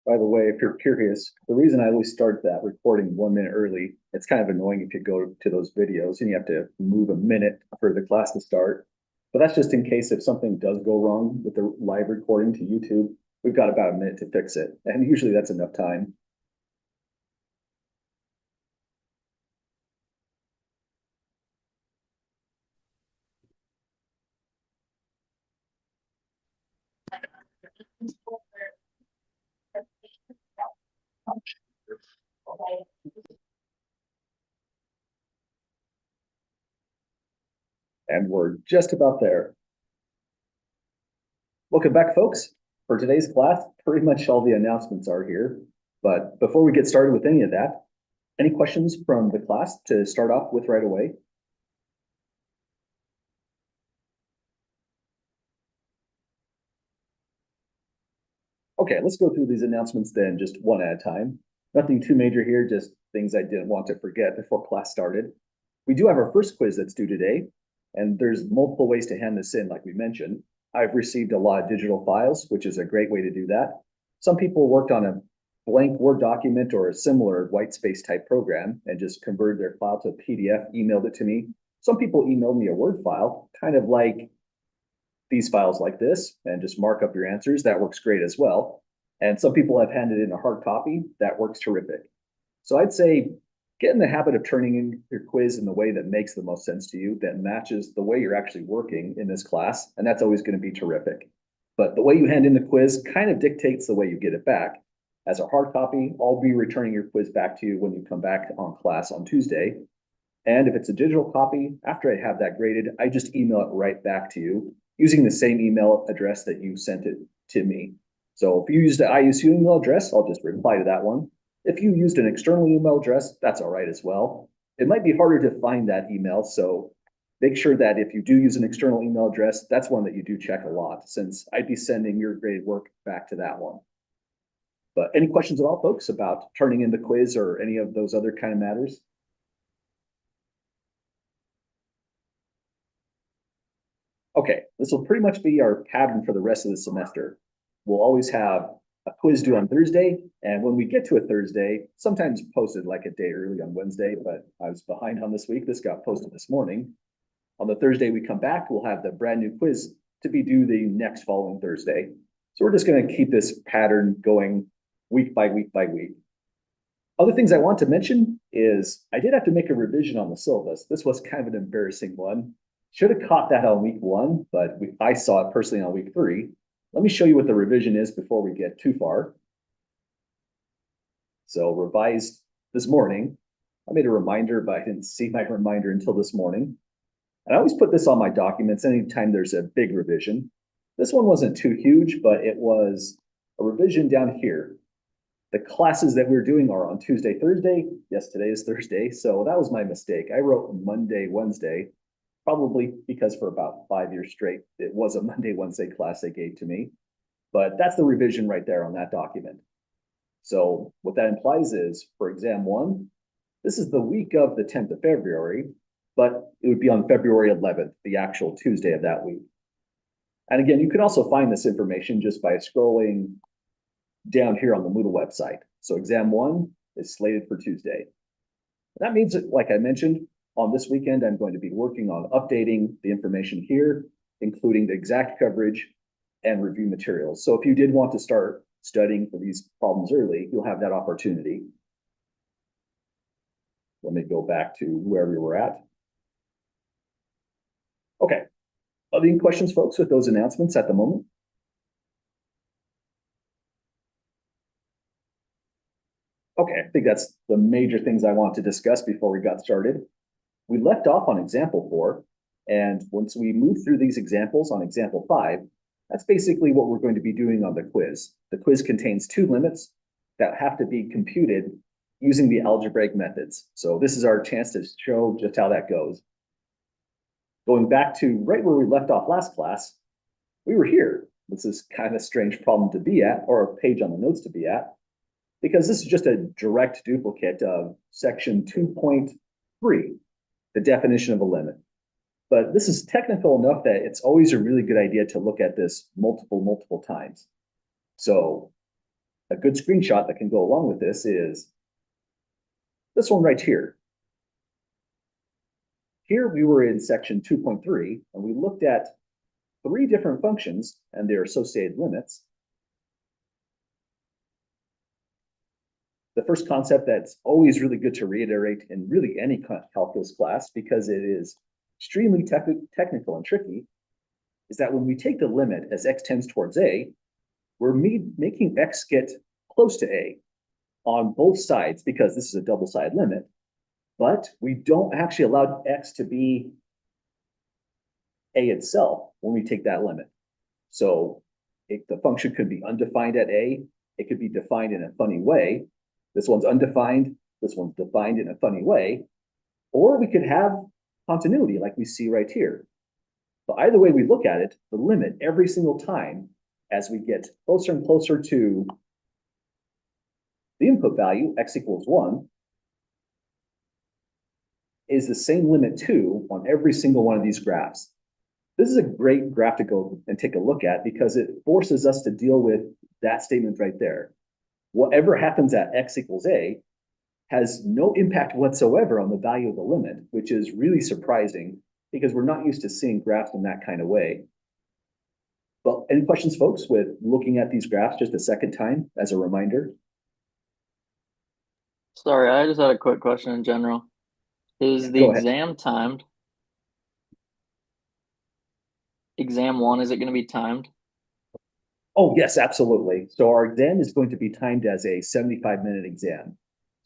By the way, if you're curious, the reason I always start that recording 1 minute early, it's kind of annoying if you go to those videos and you have to move a minute for the class to start. But that's just in case if something does go wrong with the live recording to YouTube, we've got about a minute to fix it. And usually that's enough time. And we're just about there. Welcome back, folks. For today's class, pretty much all the announcements are here. But before we get started with any of that, any questions from the class to start off with right away? Okay, let's go through these announcements then just one at a time. Nothing too major here, just things I didn't want to forget before class started. We do have our first quiz that's due today, and there's multiple ways to hand this in, like we mentioned. I've received a lot of digital files, which is a great way to do that. Some people worked on a blank Word document or a similar white space type program and just converted their file to a PDF, emailed it to me. Some people emailed me a Word file, kind of like these files like this, and just mark up your answers. That works great as well. And some people have handed in a hard copy. That works terrific. So I'd say get in the habit of turning in your quiz in the way that makes the most sense to you, that matches the way you're actually working in this class. And that's always going to be terrific. But the way you hand in the quiz kind of dictates the way you get it back. As a hard copy, I'll be returning your quiz back to you when you come back on class on Tuesday. And if it's a digital copy, after I have that graded, I just email it right back to you using the same email address that you sent it to me. So if you used the IUCU email address, I'll just reply to that one. If you used an external email address, that's all right as well. It might be harder to find that email, so make sure that if you do use an external email address, that's one that you do check a lot, since I'd be sending your graded work back to that one. But any questions at all, folks, about turning in the quiz or any of those other kind of matters? Okay, this will pretty much be our pattern for the rest of the semester. We'll always have a quiz due on Thursday, and when we get to a Thursday, sometimes posted like a day early on Wednesday, but I was behind on this week. This got posted this morning. On the Thursday we come back, we'll have the brand new quiz to be due the next following Thursday. So we're just going to keep this pattern going week by week by week. Other things I want to mention is I did have to make a revision on the syllabus. This was kind of an embarrassing one. Should have caught that on week 1, but I saw it personally on week 3. Let me show you what the revision is before we get too far. So revised this morning. I made a reminder, but I didn't see my reminder until this morning. And I always put this on my documents anytime there's a big revision. This one wasn't too huge, but it was a revision down here. The classes that we're doing are on Tuesday, Thursday. Yes, today is Thursday, so that was my mistake. I wrote Monday, Wednesday, probably because for about 5 years straight, it was a Monday, Wednesday class they gave to me. But that's the revision right there on that document. So what that implies is for exam 1, this is the week of the 10th of February, but it would be on February 11th, the actual Tuesday of that week. And again, you can also find this information just by scrolling down here on the Moodle website. So exam 1 is slated for Tuesday. That means that, like I mentioned, on this weekend, I'm going to be working on updating the information here, including the exact coverage and review materials. So if you did want to start studying for these problems early, you'll have that opportunity. Let me go back to where we were at. Okay. Any questions, folks, with those announcements at the moment? Okay, I think that's the major things I want to discuss before we got started. We left off on example 4, and once we move through these examples on example 5, that's basically what we're going to be doing on the quiz. The quiz contains 2 limits that have to be computed using the algebraic methods. So this is our chance to show just how that goes. Going back to right where we left off last class, we were here. This is kind of a strange problem to be at, or a page on the notes to be at, because this is just a direct duplicate of section 2.3, the definition of a limit. But this is technical enough that it's always a really good idea to look at this multiple times. So a good screenshot that can go along with this is this one right here. Here we were in section 2.3, and we looked at 3 different functions and their associated limits. The first concept that's always really good to reiterate in really any calculus class, because it is extremely technical and tricky, is that when we take the limit as x tends towards a, we're making x get close to a on both sides, because this is a double-sided limit, but we don't actually allow x to be a itself when we take that limit. So the function could be undefined at a, it could be defined in a funny way. This one's undefined, this one's defined in a funny way, or we could have continuity like we see right here. But either way we look at it, the limit every single time as we get closer and closer to the input value, x equals 1, is the same limit 2 on every single one of these graphs. This is a great graph to go and take a look at because it forces us to deal with that statement right there. Whatever happens at x equals a has no impact whatsoever on the value of the limit, which is really surprising because we're not used to seeing graphs in that kind of way. But any questions, folks, with looking at these graphs just a second time as a reminder? Sorry, I just had a quick question in general. Is the Go ahead. exam timed? Exam 1, is it going to be timed? Oh, yes, absolutely. So our exam is going to be timed as a 75-minute exam.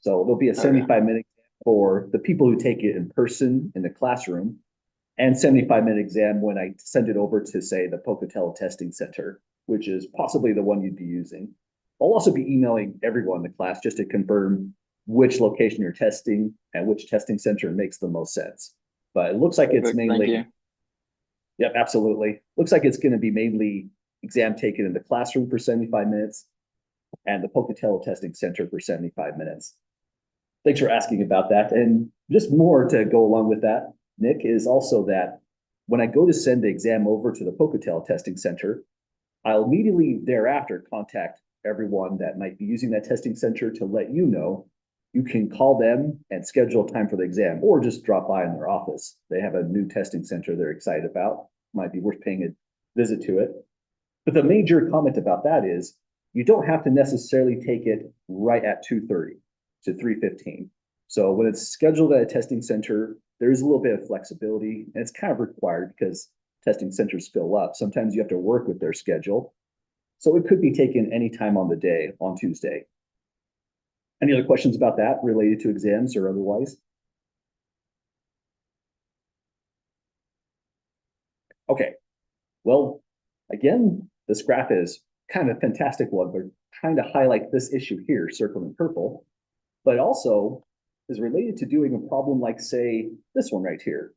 So there'll be a 75-minute for the people who take it in person in the classroom, and 75-minute exam when I send it over to, say, the Pocatello Testing Center, which is possibly the one you'd be using. I'll also be emailing everyone in the class just to confirm which location you're testing and which testing center makes the most sense. But it looks like it's mainly. Thank you. Yep, absolutely. Looks like it's going to be mainly exam taken in the classroom for 75 minutes and the Pocatello Testing Center for 75 minutes. Thanks for asking about that. And just more to go along with that, Nick, is also that when I go to send the exam over to the Pocatello Testing Center, I'll immediately thereafter contact everyone that might be using that testing center to let you know. You can call them and schedule time for the exam, or just drop by in their office. They have a new testing center they're excited about. Might be worth paying a visit to it. But the major comment about that is you don't have to necessarily take it right at 2:30 to 3:15. So when it's scheduled at a testing center, there's a little bit of flexibility, and it's kind of required because testing centers fill up. Sometimes you have to work with their schedule. So it could be taken any time on the day on Tuesday. Any other questions about that related to exams or otherwise? Okay, well, again, this graph is kind of a fantastic one. We're trying to highlight this issue here, circled in purple, but also is related to doing a problem like, say, this one right here.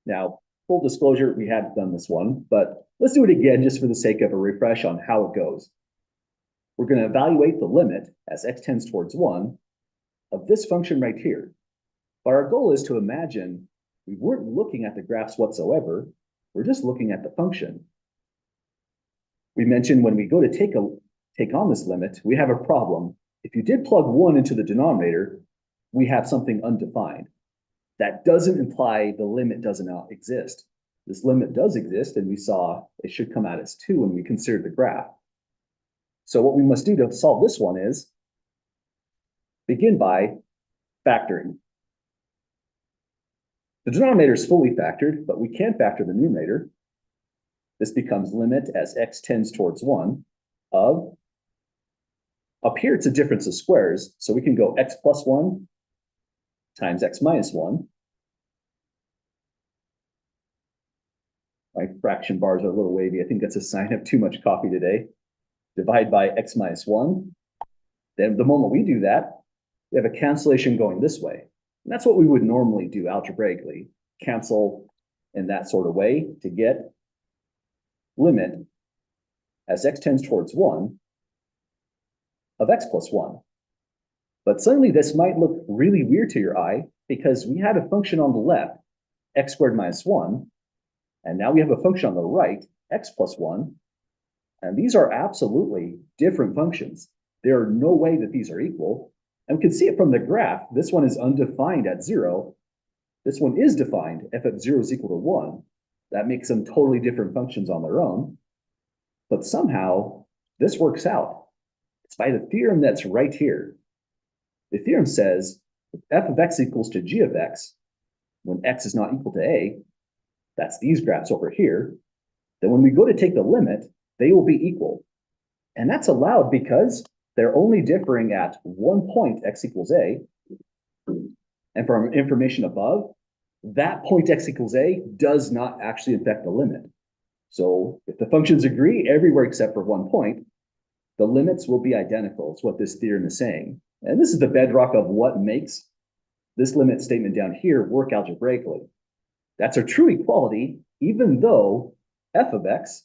Now, full disclosure, we have done this one, but let's do it again just for the sake of a refresh on how it goes. We're going to evaluate the limit as x tends towards 1 of this function right here. But our goal is to imagine we weren't looking at the graphs whatsoever. We're just looking at the function. We mentioned when we go to take on this limit, we have a problem. If you did plug 1 into the denominator, we have something undefined. That doesn't imply the limit does not exist. This limit does exist, and we saw it should come out as 2 when we considered the graph. So what we must do to solve this one is begin by factoring. The denominator is fully factored, but we can factor the numerator. This becomes limit as x tends towards 1 of, up here it's a difference of squares, so we can go x plus 1 times x minus 1. My fraction bars are a little wavy. I think that's a sign of too much coffee today. Divide by x minus 1. Then the moment we do that, we have a cancellation going this way. And that's what we would normally do algebraically. Cancel in that sort of way to get limit as x tends towards 1 of x plus 1. But suddenly this might look really weird to your eye because we had a function on the left, x squared minus 1, and now we have a function on the right, x plus 1, And these are absolutely different functions. There are no way that these are equal. And we can see it from the graph. This one is undefined at 0. This one is defined f of 0 is equal to 1. That makes them totally different functions on their own. But somehow this works out. It's by the theorem that's right here. The theorem says if f of x equals to g of x, when x is not equal to a, that's these graphs over here, then when we go to take the limit, they will be equal. And that's allowed because they're only differing at one point x equals a. And from information above, that point x equals a does not actually affect the limit. So if the functions agree everywhere except for one point, the limits will be identical. It's what this theorem is saying. And this is the bedrock of what makes this limit statement down here work algebraically. That's a true equality, even though f of x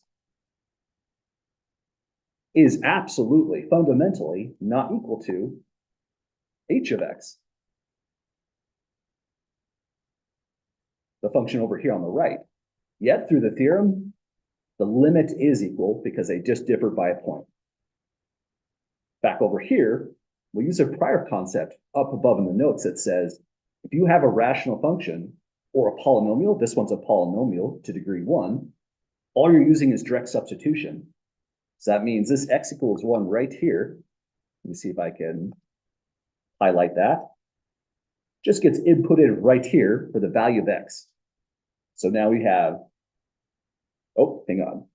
is absolutely, fundamentally not equal to h of x, the function over here on the right. Yet through the theorem, the limit is equal because they just differ by a point. Back over here, we'll use a prior concept up above in the notes that says, if you have a rational function or a polynomial, this one's a polynomial to degree 1, all you're using is direct substitution. So that means this x equals 1 right here. Let me see if I can highlight that. Just gets inputted right here for the value of x. So now we have, oh, hang on.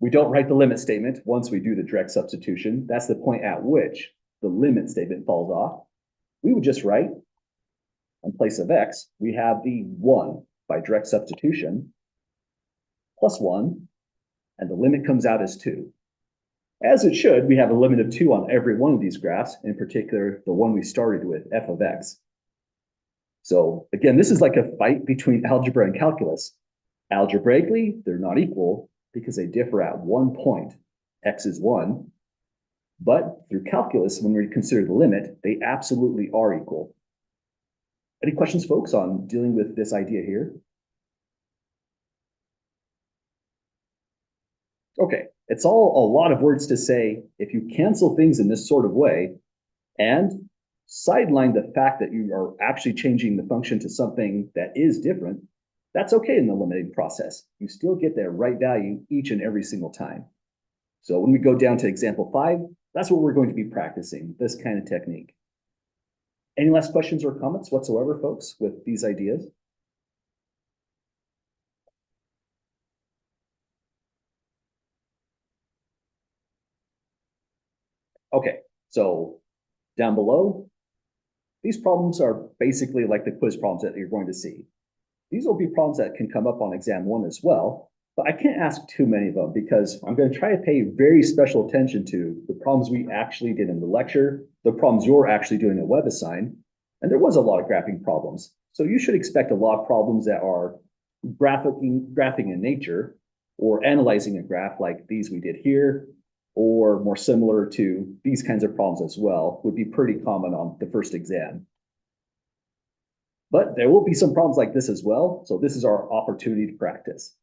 We don't write the limit statement once we do the direct substitution. That's the point at which the limit statement falls off. We would just write, in place of x, we have the 1 by direct substitution, plus 1, and the limit comes out as 2. As it should, we have a limit of 2 on every one of these graphs, in particular, the one we started with, f of x. So again, this is like a fight between algebra and calculus. Algebraically, they're not equal because they differ at one point. X is 1. But through calculus, when we consider the limit, they absolutely are equal. Any questions, folks, on dealing with this idea here? Okay, it's all a lot of words to say. If you cancel things in this sort of way and sideline the fact that you are actually changing the function to something that is different, that's okay in the limiting process. You still get the right value each and every single time. So when we go down to example 5, that's what we're going to be practicing, this kind of technique. Any last questions or comments whatsoever, folks, with these ideas? Okay, so down below, these problems are basically like the quiz problems that you're going to see. These will be problems that can come up on exam 1 as well, but I can't ask too many of them because I'm going to try to pay very special attention to the problems we actually did in the lecture, the problems you're actually doing at WebAssign, and there was a lot of graphing problems. So you should expect a lot of problems that are graphing in nature, or analyzing a graph like these we did here, or more similar to these kinds of problems as well, would be pretty common on the first exam. But there will be some problems like this as well. So this is our opportunity to practice.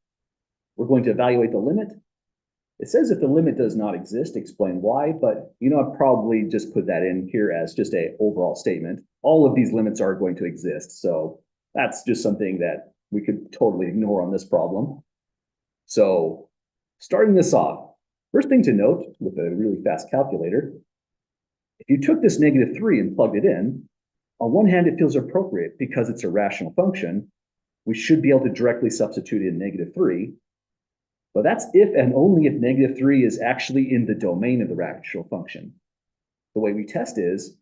We're going to evaluate the limit. It says if the limit does not exist, explain why, but I'd probably just put that in here as just an overall statement. All of these limits are going to exist. So that's just something that we could totally ignore on this problem. So starting this off, first thing to note with a really fast calculator, if you took this -3 and plugged it in, on one hand, it feels appropriate because it's a rational function. We should be able to directly substitute in -3, but that's if and only if -3 is actually in the domain of the rational function. The way we test is,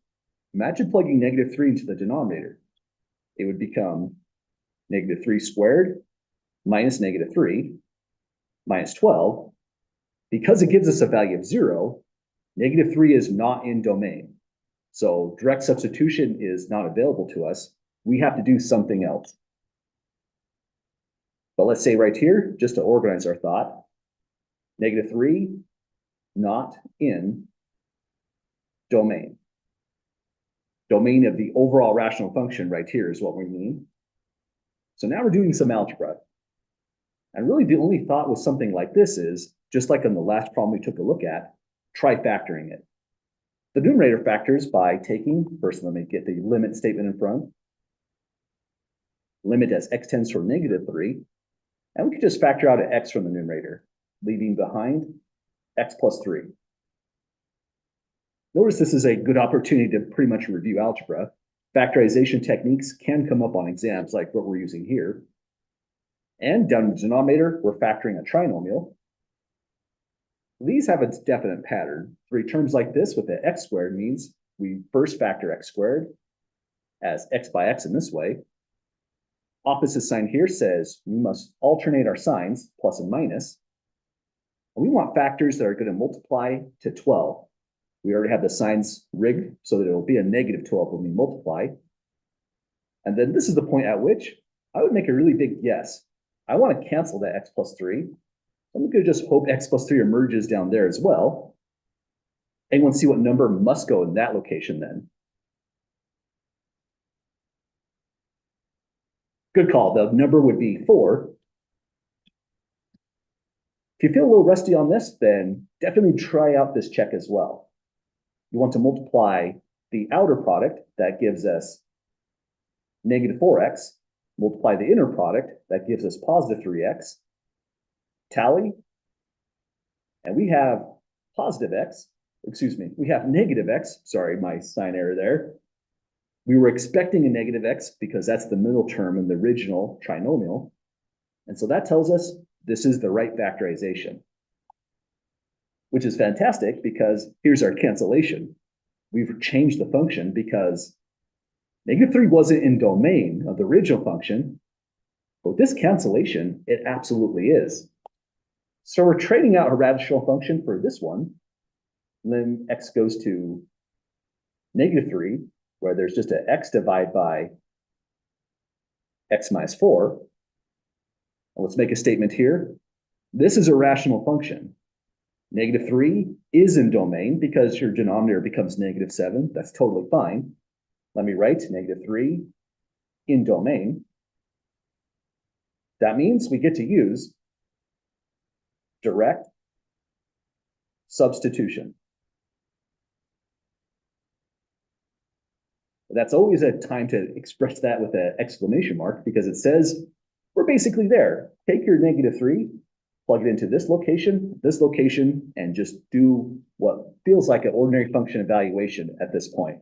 imagine plugging -3 into the denominator. It would become -3 squared minus -3 minus 12. Because it gives us a value of 0, -3 is not in domain. So direct substitution is not available to us. We have to do something else. But let's say right here, just to organize our thought, -3, not in domain. Domain of the overall rational function right here is what we mean. So now we're doing some algebra. And really the only thought with something like this is, just like in the last problem we took a look at, try factoring it. The numerator factors by taking, first let me get the limit statement in front. Limit as x tends toward -3. And we could just factor out an x from the numerator, leaving behind x plus 3. Notice this is a good opportunity to pretty much review algebra. Factorization techniques can come up on exams like what we're using here. And down in the denominator, we're factoring a trinomial. These have a definite pattern. Three terms like this with the x squared means we first factor x squared as x by x in this way. Opposite sign here says we must alternate our signs, plus and minus. And we want factors that are going to multiply to 12. We already have the signs rigged so that it will be a -12 when we multiply. And then this is the point at which I would make a really big guess. I want to cancel that x plus 3. I'm going to just hope x plus 3 emerges down there as well. Anyone see what number must go in that location then? Good call. The number would be 4. If you feel a little rusty on this, then definitely try out this check as well. You want to multiply the outer product, that gives us -4x, multiply the inner product, that gives us +3x, tally, and we have we have -x, sorry, my sign error there. We were expecting a -x because that's the middle term in the original trinomial. And so that tells us this is the right factorization, which is fantastic because here's our cancellation. We've changed the function because -3 wasn't in domain of the original function, but this cancellation, it absolutely is. So we're trading out a rational function for this one. And then x goes to -3, where there's just an x divided by x minus 4. And let's make a statement here. This is a rational function. -3 is in domain because your denominator becomes -7. That's totally fine. Let me write -3 in domain. That means we get to use direct substitution. That's always a time to express that with an exclamation mark because it says we're basically there. Take your -3, plug it into this location, and just do what feels like an ordinary function evaluation at this point.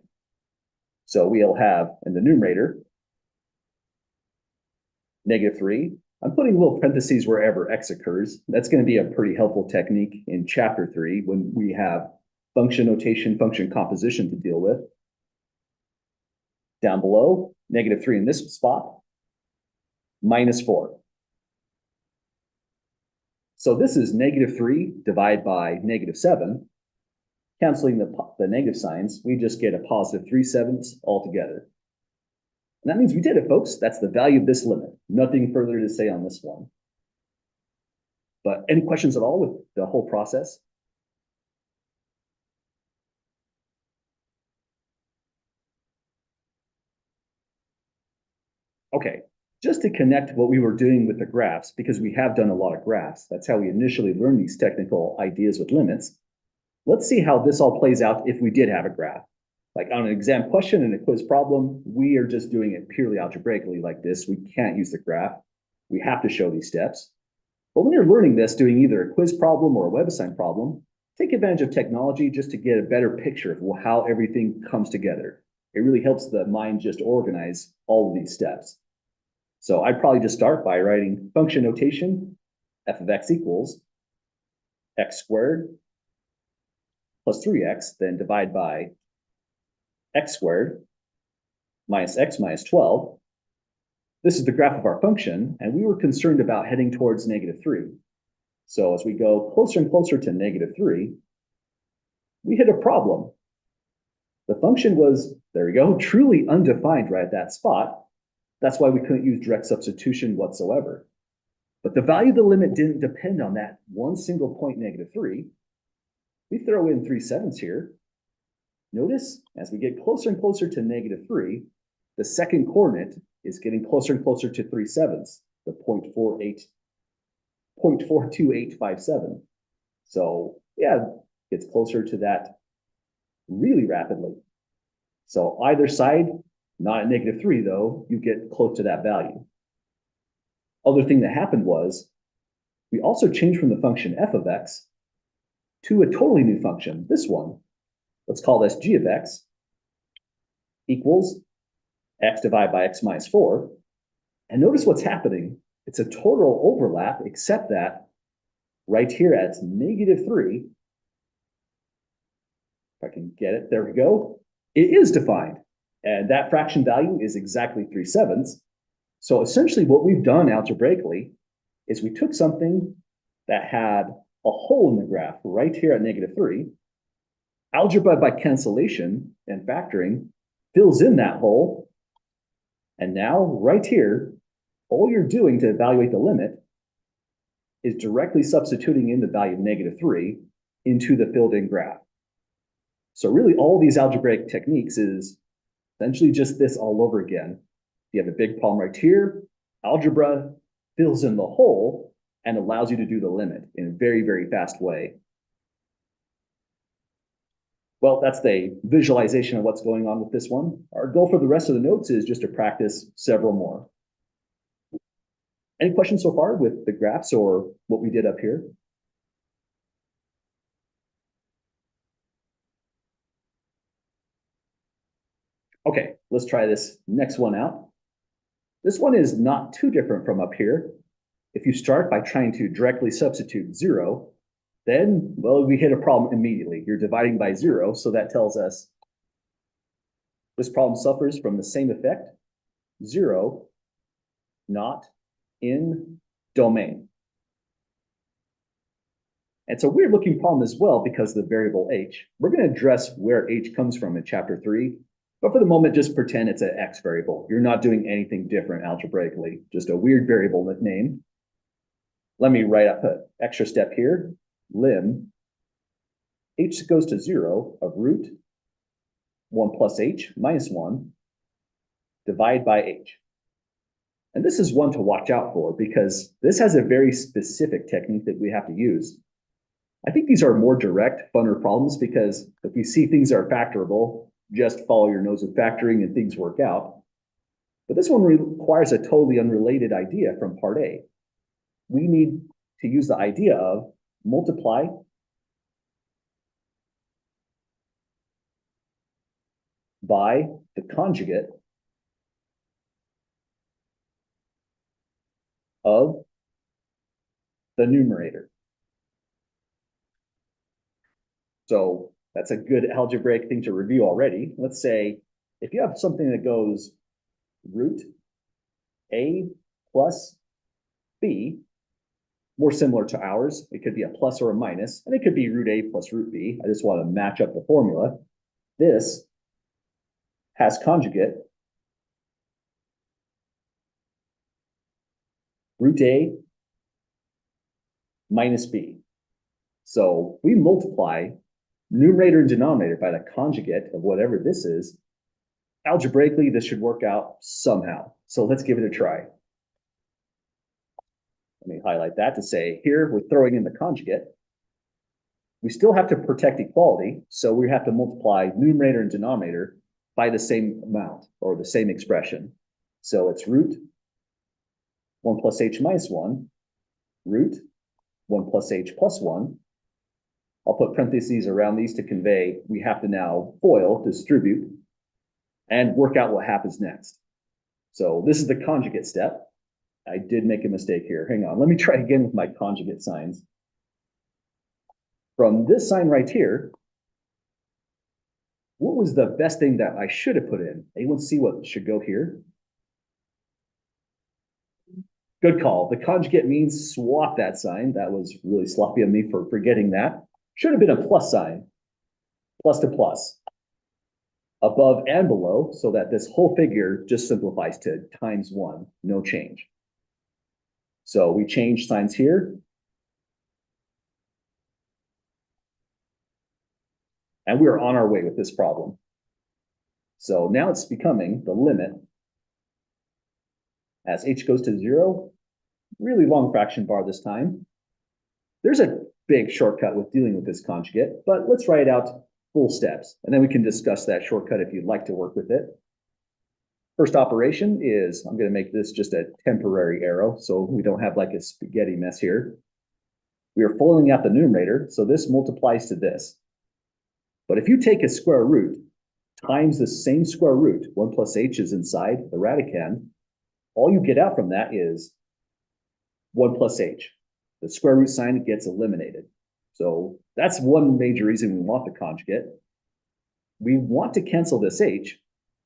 So we'll have in the numerator -3. I'm putting little parentheses wherever x occurs. That's going to be a pretty helpful technique in chapter 3 when we have function notation, function composition to deal with. Down below, -3 in this spot, -4. So this is -3 divided by -7. Canceling the negative signs, we just get a +3/7 altogether. And that means we did it, folks. That's the value of this limit. Nothing further to say on this one. But any questions at all with the whole process? Okay, just to connect what we were doing with the graphs, because we have done a lot of graphs. That's how we initially learned these technical ideas with limits. Let's see how this all plays out if we did have a graph. Like on an exam question and a quiz problem, we are just doing it purely algebraically like this. We can't use the graph. We have to show these steps. But when you're learning this, doing either a quiz problem or a web assigned problem, take advantage of technology just to get a better picture of how everything comes together. It really helps the mind just organize all of these steps. So I'd probably just start by writing function notation, f of x equals x squared plus 3x, then divide by x squared minus x minus 12. This is the graph of our function, and we were concerned about heading towards -3. So as we go closer and closer to -3, we hit a problem. The function was, there we go, truly undefined right at that spot. That's why we couldn't use direct substitution whatsoever. But the value of the limit didn't depend on that one single point, -3. We throw in 3/7 here. Notice, as we get closer and closer to -3, the second coordinate is getting closer and closer to 3/7, the 0.42857. So yeah, it's closer to that really rapidly. So either side, not at -3 though, you get close to that value. Other thing that happened was we also changed from the function f of x to a totally new function, this one. Let's call this g of x equals x divided by x minus 4. And notice what's happening. It's a total overlap, except that right here at -3, if I can get it, there we go, it is defined. And that fraction value is exactly 3/7. So essentially what we've done algebraically is we took something that had a hole in the graph right here at -3. Algebra by cancellation and factoring fills in that hole. And now right here, all you're doing to evaluate the limit is directly substituting in the value of -3 into the filled in graph. So really all these algebraic techniques is essentially just this all over again. You have a big problem right here, algebra fills in the hole and allows you to do the limit in a very, very fast way. Well, that's the visualization of what's going on with this one. Our goal for the rest of the notes is just to practice several more. Any questions so far with the graphs or what we did up here? Okay, let's try this next one out. This one is not too different from up here. If you start by trying to directly substitute 0, then, well, we hit a problem immediately. You're dividing by 0, so that tells us this problem suffers from the same effect, 0, not in domain. It's a weird looking problem as well because the variable h. We're going to address where h comes from in chapter 3, but for the moment, just pretend it's an x variable. You're not doing anything different algebraically, just a weird variable name. Let me write up an extra step here. Lim h goes to 0 of root 1 plus h minus 1 divide by h. And this is one to watch out for because this has a very specific technique that we have to use. I think these are more direct, funner problems because if we see things are factorable, just follow your nose with factoring and things work out. But this one requires a totally unrelated idea from part A. We need to use the idea of multiply by the conjugate of the numerator. So that's a good algebraic thing to review already. Let's say if you have something that goes root a plus b, more similar to ours, it could be a plus or a minus, and it could be root a plus root b. I just want to match up the formula. This has conjugate root a minus b. So we multiply numerator and denominator by the conjugate of whatever this is. Algebraically, this should work out somehow. So let's give it a try. Let me highlight that to say here we're throwing in the conjugate. We still have to protect equality, so we have to multiply numerator and denominator by the same amount or the same expression. So it's root 1 plus h minus 1, root 1 plus h plus 1. I'll put parentheses around these to convey we have to now FOIL, distribute, and work out what happens next. So this is the conjugate step. I did make a mistake here. Hang on. Let me try again with my conjugate signs. From this sign right here, what was the best thing that I should have put in? Anyone see what should go here? Good call. The conjugate means swap that sign. That was really sloppy of me for forgetting that. Should have been a plus sign. Plus to plus. Above and below, so that this whole figure just simplifies to times 1. No change. So we change signs here. And we are on our way with this problem. So now it's becoming the limit as h goes to 0. Really long fraction bar this time. There's a big shortcut with dealing with this conjugate, but let's write out full steps, and then we can discuss that shortcut if you'd like to work with it. First operation is, I'm going to make this just a temporary arrow so we don't have like a spaghetti mess here. We are foiling out the numerator, so this multiplies to this. But if you take a square root times the same square root, 1 plus h is inside the radicand, all you get out from that is 1 plus h. The square root sign gets eliminated. So that's one major reason we want the conjugate. We want to cancel this h,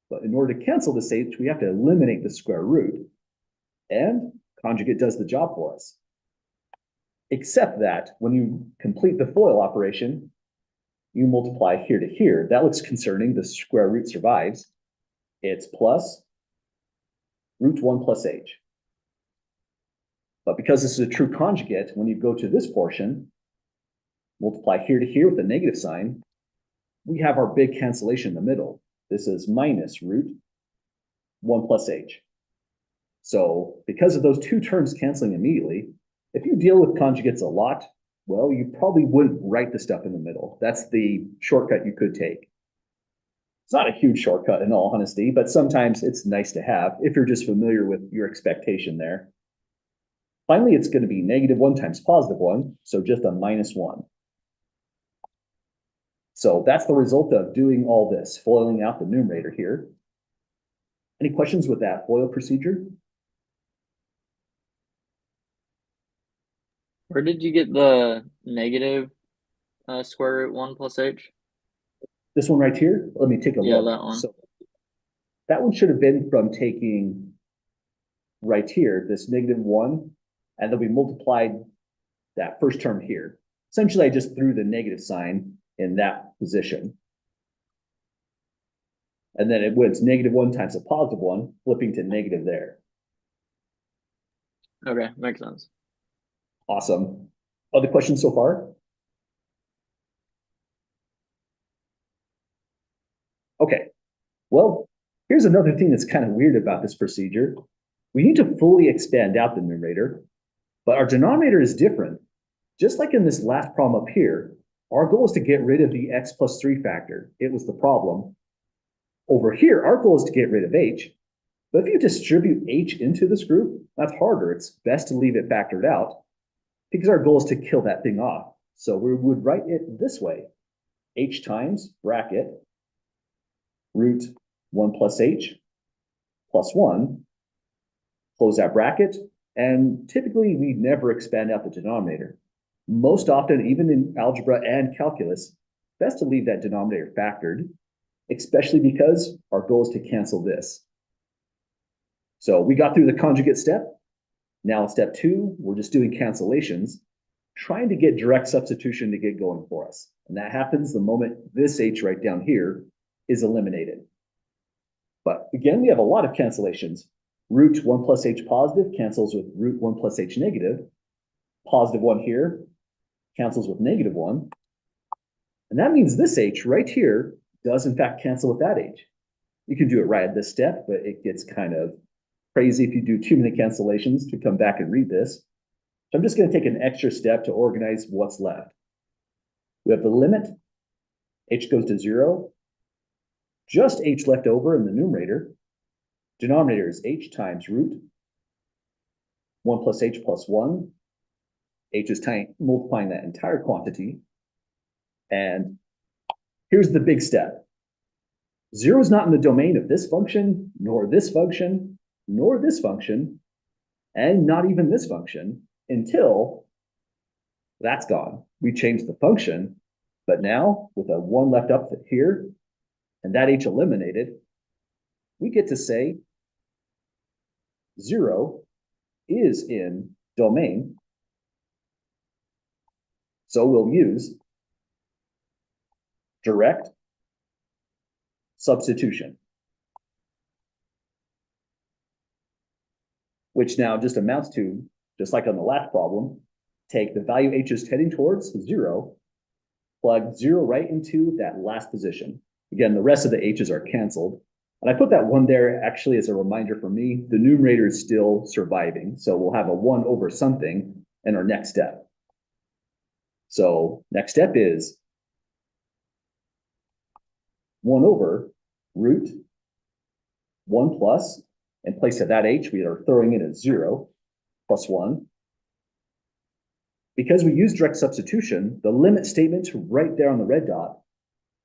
but in order to cancel this h, we have to eliminate the square root. And conjugate does the job for us. Except that when you complete the FOIL operation, you multiply here to here. That looks concerning. The square root survives. It's plus root 1 plus h. But because this is a true conjugate, when you go to this portion, multiply here to here with a negative sign, we have our big cancellation in the middle. This is minus root 1 plus h. So because of those two terms canceling immediately, if you deal with conjugates a lot, well, you probably wouldn't write the stuff in the middle. That's the shortcut you could take. It's not a huge shortcut in all honesty, but sometimes it's nice to have if you're just familiar with your expectation there. Finally, it's going to be -1 times +1, so just a -1. So that's the result of doing all this, foiling out the numerator here. Any questions with that FOIL procedure? Where did you get the negative square root 1 plus h? This one right here, let me take a Yeah, look. that one. So that one should have been from taking right here, this -1, and then we multiplied that first term here. Essentially, I just threw the negative sign in that position. And then it went -1 times a +1, flipping to negative there. Okay, makes sense. Awesome. Other questions so far? Okay. Well, here's another thing that's kind of weird about this procedure. We need to fully expand out the numerator, but our denominator is different. Just like in this last problem up here, our goal is to get rid of the x plus 3 factor. It was the problem. Over here, our goal is to get rid of h. But if you distribute h into this group, that's harder. It's best to leave it factored out because our goal is to kill that thing off. So we would write it this way: h times bracket root 1 plus h plus 1, close that bracket, and typically we never expand out the denominator. Most often, even in algebra and calculus, best to leave that denominator factored, especially because our goal is to cancel this. So we got through the conjugate step. Now in step 2, we're just doing cancellations, trying to get direct substitution to get going for us. And that happens the moment this h right down here is eliminated. But again, we have a lot of cancellations. Root 1 plus h positive cancels with root 1 plus h negative. +1 here cancels with -1. And that means this h right here does in fact cancel with that h. You can do it right at this step, but it gets kind of crazy if you do too many cancellations to come back and read this. So I'm just going to take an extra step to organize what's left. We have the limit. H goes to 0. Just h left over in the numerator. Denominator is h times root 1 plus h plus 1. H is multiplying that entire quantity. And here's the big step. 0 is not in the domain of this function, nor this function, nor this function, and not even this function until that's gone. We changed the function, but now with a 1 left up here and that h eliminated, we get to say 0 is in domain. So we'll use direct substitution, which now just amounts to, just like on the last problem, take the value h is heading towards 0, plug 0 right into that last position. Again, the rest of the h's are canceled. And I put that 1 there actually as a reminder for me, the numerator is still surviving. So we'll have a 1 over something in our next step. So next step is 1 over root 1 plus, in place of that h, we are throwing in a 0 plus 1. Because we use direct substitution, the limit statement right there on the red dot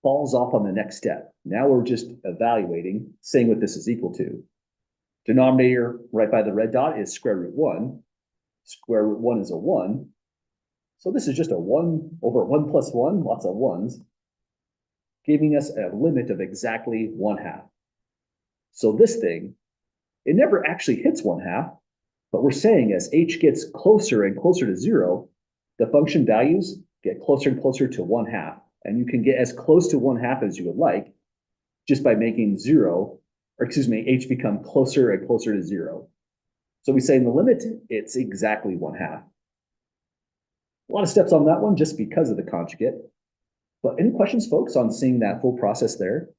falls off on the next step. Now we're just evaluating, saying what this is equal to. Denominator right by the red dot is square root 1. Square root 1 is a 1. So this is just a 1 over 1 plus 1, lots of 1s, giving us a limit of exactly 1/2. So this thing, it never actually hits 1/2, but we're saying as h gets closer and closer to 0, the function values get closer and closer to 1/2. And you can get as close to 1/2 as you would like just by making h become closer and closer to 0. So we say in the limit, it's exactly 1/2. A lot of steps on that one just because of the conjugate. But any questions, folks, on seeing that full process there?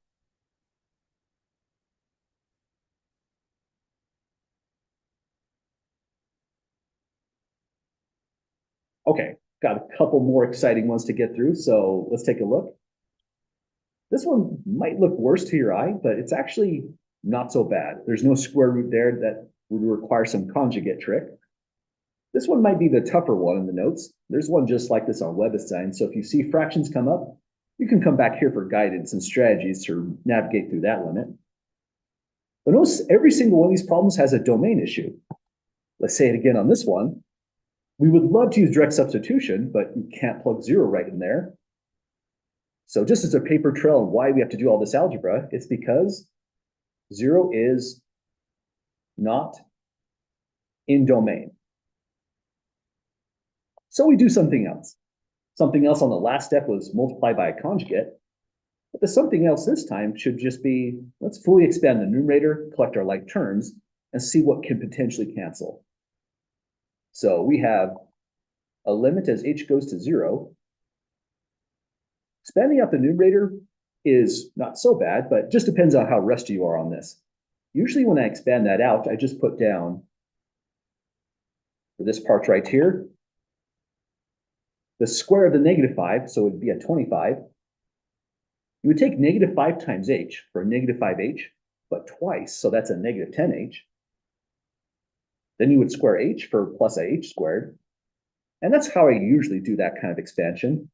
Okay, got a couple more exciting ones to get through, so let's take a look. This one might look worse to your eye, but it's actually not so bad. There's no square root there that would require some conjugate trick. This one might be the tougher one in the notes. There's one just like this on WebAssign, so if you see fractions come up, you can come back here for guidance and strategies to navigate through that limit. But notice every single one of these problems has a domain issue. Let's say it again on this one. We would love to use direct substitution, but you can't plug 0 right in there. So just as a paper trail on why we have to do all this algebra, it's because 0 is not in domain. So we do something else. Something else on the last step was multiply by a conjugate. But the something else this time should just be, let's fully expand the numerator, collect our like terms, and see what can potentially cancel. So we have a limit as h goes to 0. Expanding out the numerator is not so bad, but just depends on how rusty you are on this. Usually when I expand that out, I just put down, for this part right here, the square of the -5, so it'd be a 25. You would take -5 times h for a -5h, but twice, so that's a -10h. Then you would square h for plus a h squared. And that's how I usually do that kind of expansion.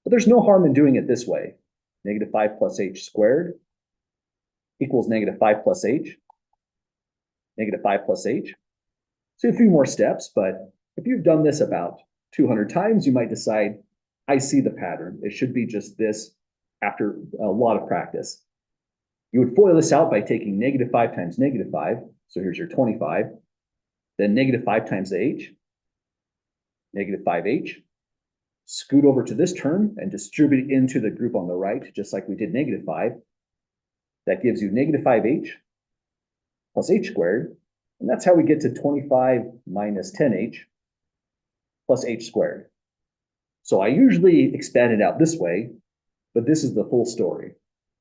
But there's no harm in doing it this way. -5 plus h squared equals -5 plus h, -5 plus h. So a few more steps, but if you've done this about 200 times, you might decide, I see the pattern. It should be just this after a lot of practice. You would FOIL this out by taking -5 times -5. So here's your 25. Then -5 times the h, -5h. Scoot over to this term and distribute it into the group on the right, just like we did -5. That gives you -5h plus h squared. And that's how we get to 25 minus 10h plus h squared. So I usually expand it out this way, but this is the full story.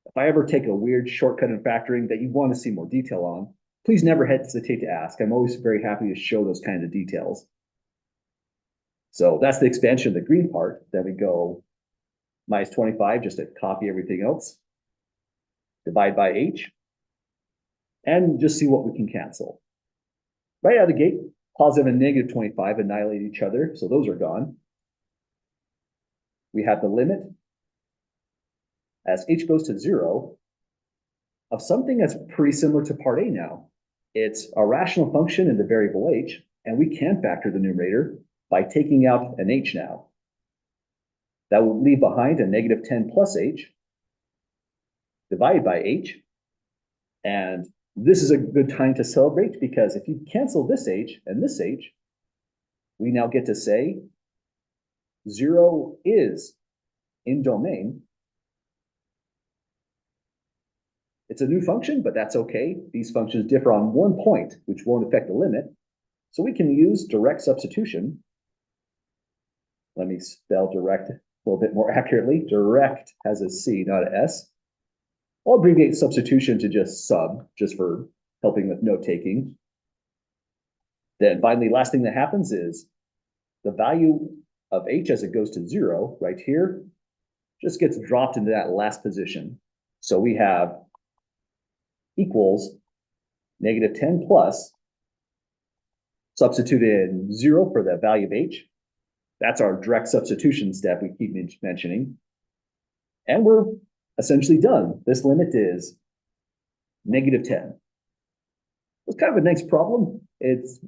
If I ever take a weird shortcut in factoring that you want to see more detail on, please never hesitate to ask. I'm always very happy to show those kinds of details. So that's the expansion of the green part. Then we go minus 25 just to copy everything else. Divide by h. And just see what we can cancel. Right out of the gate, positive and negative 25 annihilate each other, so those are gone. We have the limit as h goes to 0 of something that's pretty similar to part A now. It's a rational function in the variable h, and we can factor the numerator by taking out an h now. That will leave behind a -10 plus h divided by h. And this is a good time to celebrate because if you cancel this h and this h, we now get to say 0 is in domain. It's a new function, but that's okay. These functions differ on one point, which won't affect the limit. So we can use direct substitution. Let me spell direct a little bit more accurately. Direct has a C, not an S. I'll abbreviate substitution to just sub, just for helping with note taking. Then finally, last thing that happens is the value of h as it goes to 0 right here just gets dropped into that last position. So we have equals -10 plus, substitute in 0 for the value of h. That's our direct substitution step we keep mentioning. And we're essentially done. This limit is -10. It's kind of a nice problem. It's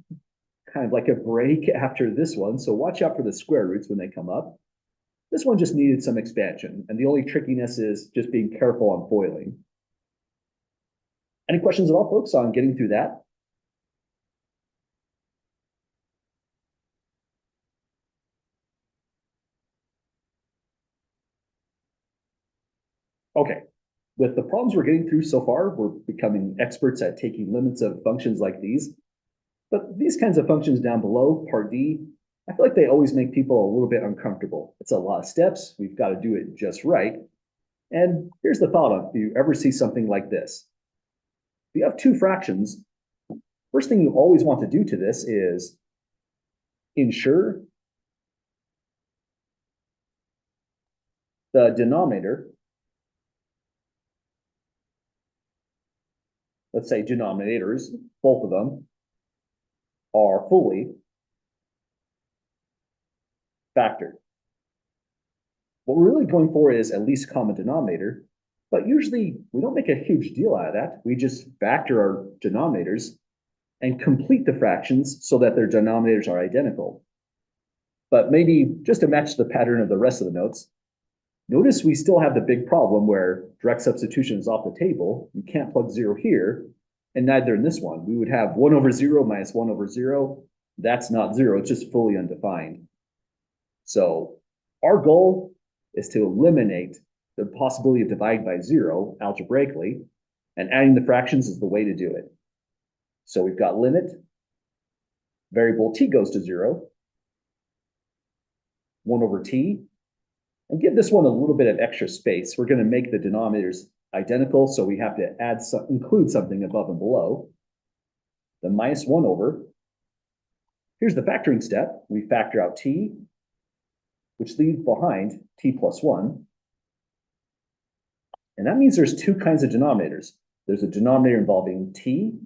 kind of like a break after this one. So watch out for the square roots when they come up. This one just needed some expansion. And the only trickiness is just being careful on foiling. Any questions at all, folks, on getting through that? Okay. With the problems we're getting through so far, we're becoming experts at taking limits of functions like these. But these kinds of functions down below, part D, I feel like they always make people a little bit uncomfortable. It's a lot of steps. We've got to do it just right. And here's the thought on if you ever see something like this. If you have two fractions, first thing you always want to do to this is ensure the denominator, let's say denominators, both of them, are fully factored. What we're really going for is at least common denominator, but usually we don't make a huge deal out of that. We just factor our denominators and complete the fractions so that their denominators are identical. But maybe just to match the pattern of the rest of the notes, notice we still have the big problem where direct substitution is off the table. You can't plug 0 here, and neither in this one. We would have 1 over 0 minus 1 over 0. That's not 0, it's just fully undefined. So our goal is to eliminate the possibility of dividing by 0 algebraically, and adding the fractions is the way to do it. So we've got limit, variable t goes to 0, 1 over t, and give this one a little bit of extra space. We're going to make the denominators identical, so we have to include something above and below. The minus 1 over. Here's the factoring step. We factor out t, which leaves behind t plus 1. And that means there's two kinds of denominators. There's a denominator involving t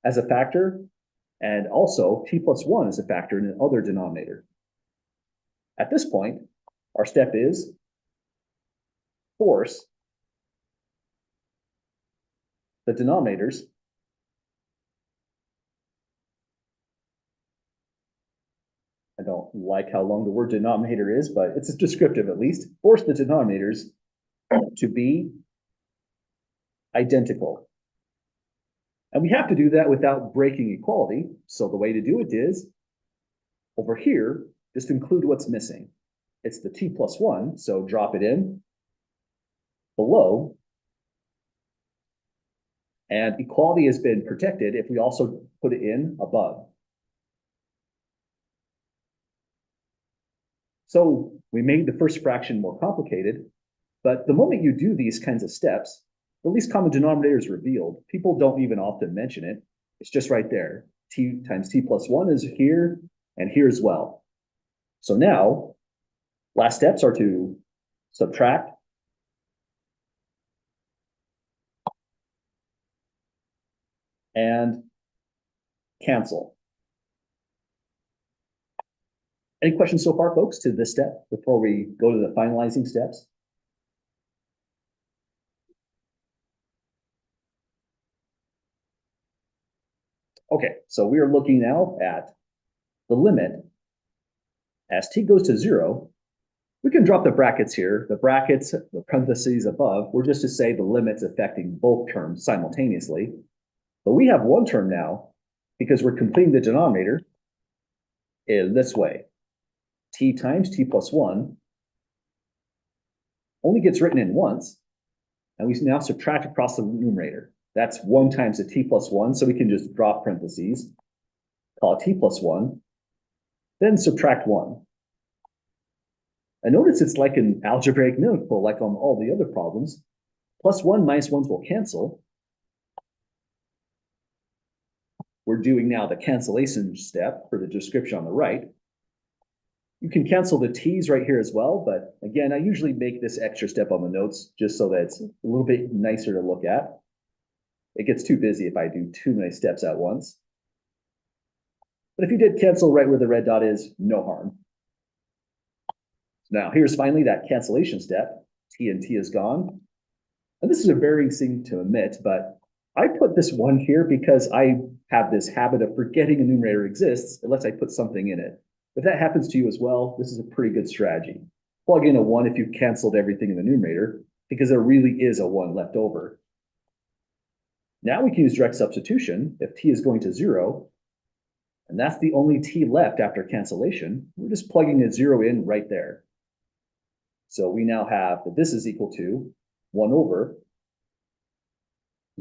as a factor, and also t plus 1 is a factor in another denominator. At this point, our step is force the denominators I don't like how long the word denominator is, but it's descriptive at least. Force the denominators to be identical. And we have to do that without breaking equality. So the way to do it is, over here, just include what's missing. It's the t plus 1, so drop it in below. And equality has been protected if we also put it in above. So we made the first fraction more complicated, but the moment you do these kinds of steps, the least common denominator is revealed. People don't even often mention it. It's just right there. T times t plus 1 is here and here as well. So now, last steps are to subtract and cancel. Any questions so far, folks, to this step before we go to the finalizing steps? Okay, so we are looking now at the limit. As t goes to 0, we can drop the brackets here. The brackets, the parentheses above, were just to say the limits affecting both terms simultaneously. But we have one term now, because we're completing the denominator in this way. T times t plus 1 only gets written in once, and we now subtract across the numerator. That's 1 times the t plus 1, so we can just drop parentheses, call it t plus 1, then subtract 1. And notice it's like an algebraic miracle, like on all the other problems. Plus 1 minus 1s will cancel. We're doing now the cancellation step for the description on the right. You can cancel the t's right here as well, but again, I usually make this extra step on the notes just so that it's a little bit nicer to look at. It gets too busy if I do too many steps at once. But if you did cancel right where the red dot is, no harm. Now here's finally that cancellation step. T and T is gone. And this is a varying thing to omit, but I put this one here because I have this habit of forgetting a numerator exists unless I put something in it. If that happens to you as well, this is a pretty good strategy. Plug in a 1 if you've canceled everything in the numerator, because there really is a 1 left over. Now we can use direct substitution if t is going to 0, and that's the only t left after cancellation. We're just plugging a 0 in right there. So we now have that this is equal to 1 over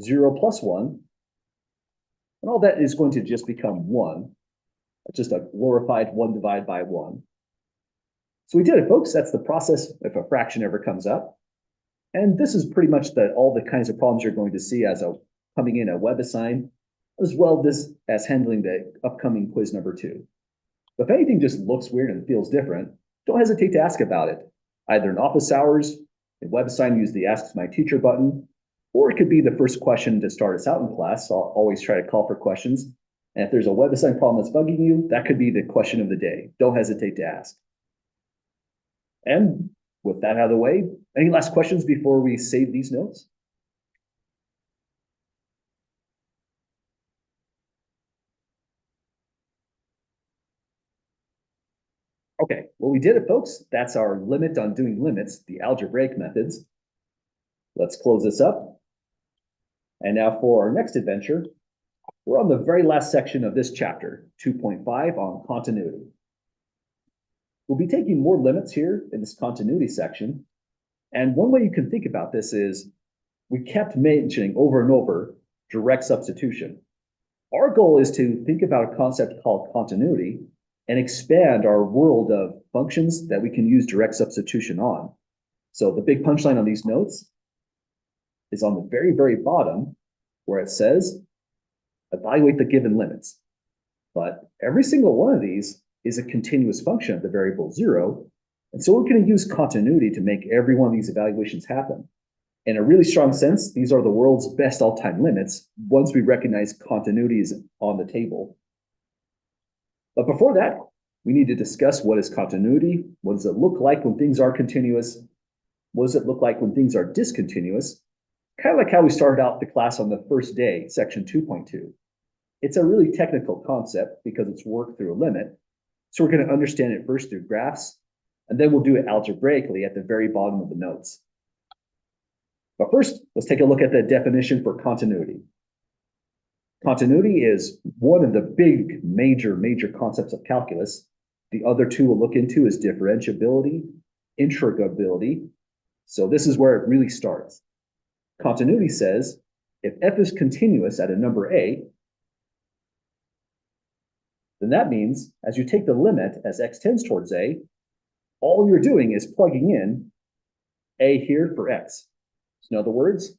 0 plus 1, and all that is going to just become 1. Just a glorified 1 divided by 1. So we did it, folks. That's the process if a fraction ever comes up. And this is pretty much all the kinds of problems you're going to see as coming in a WebAssign, as well as handling the upcoming quiz number 2. But if anything just looks weird and feels different, don't hesitate to ask about it. Either in office hours, in WebAssign, use the Ask My Teacher button, or it could be the first question to start us out in class. I'll always try to call for questions. And if there's a WebAssign problem that's bugging you, that could be the question of the day. Don't hesitate to ask. And with that out of the way, any last questions before we save these notes? Okay, well, we did it, folks. That's our limit on doing limits, the algebraic methods. Let's close this up. And now for our next adventure, we're on the very last section of this chapter, 2.5 on continuity. We'll be taking more limits here in this continuity section. And one way you can think about this is we kept mentioning over and over direct substitution. Our goal is to think about a concept called continuity and expand our world of functions that we can use direct substitution on. So the big punchline on these notes is on the very, very bottom where it says, evaluate the given limits. But every single one of these is a continuous function of the variable 0. And so we're going to use continuity to make every one of these evaluations happen. In a really strong sense, these are the world's best all-time limits once we recognize continuity is on the table. But before that, we need to discuss what is continuity, what does it look like when things are continuous, what does it look like when things are discontinuous, kind of like how we started out the class on the first day, section 2.2. It's a really technical concept because it's worked through a limit. So we're going to understand it first through graphs, and then we'll do it algebraically at the very bottom of the notes. But first, let's take a look at the definition for continuity. Continuity is one of the big, major concepts of calculus. The other two we'll look into is differentiability, integrability. So this is where it really starts. Continuity says, if f is continuous at a number a, then that means as you take the limit as x tends towards a, all you're doing is plugging in a here for x. So in other words,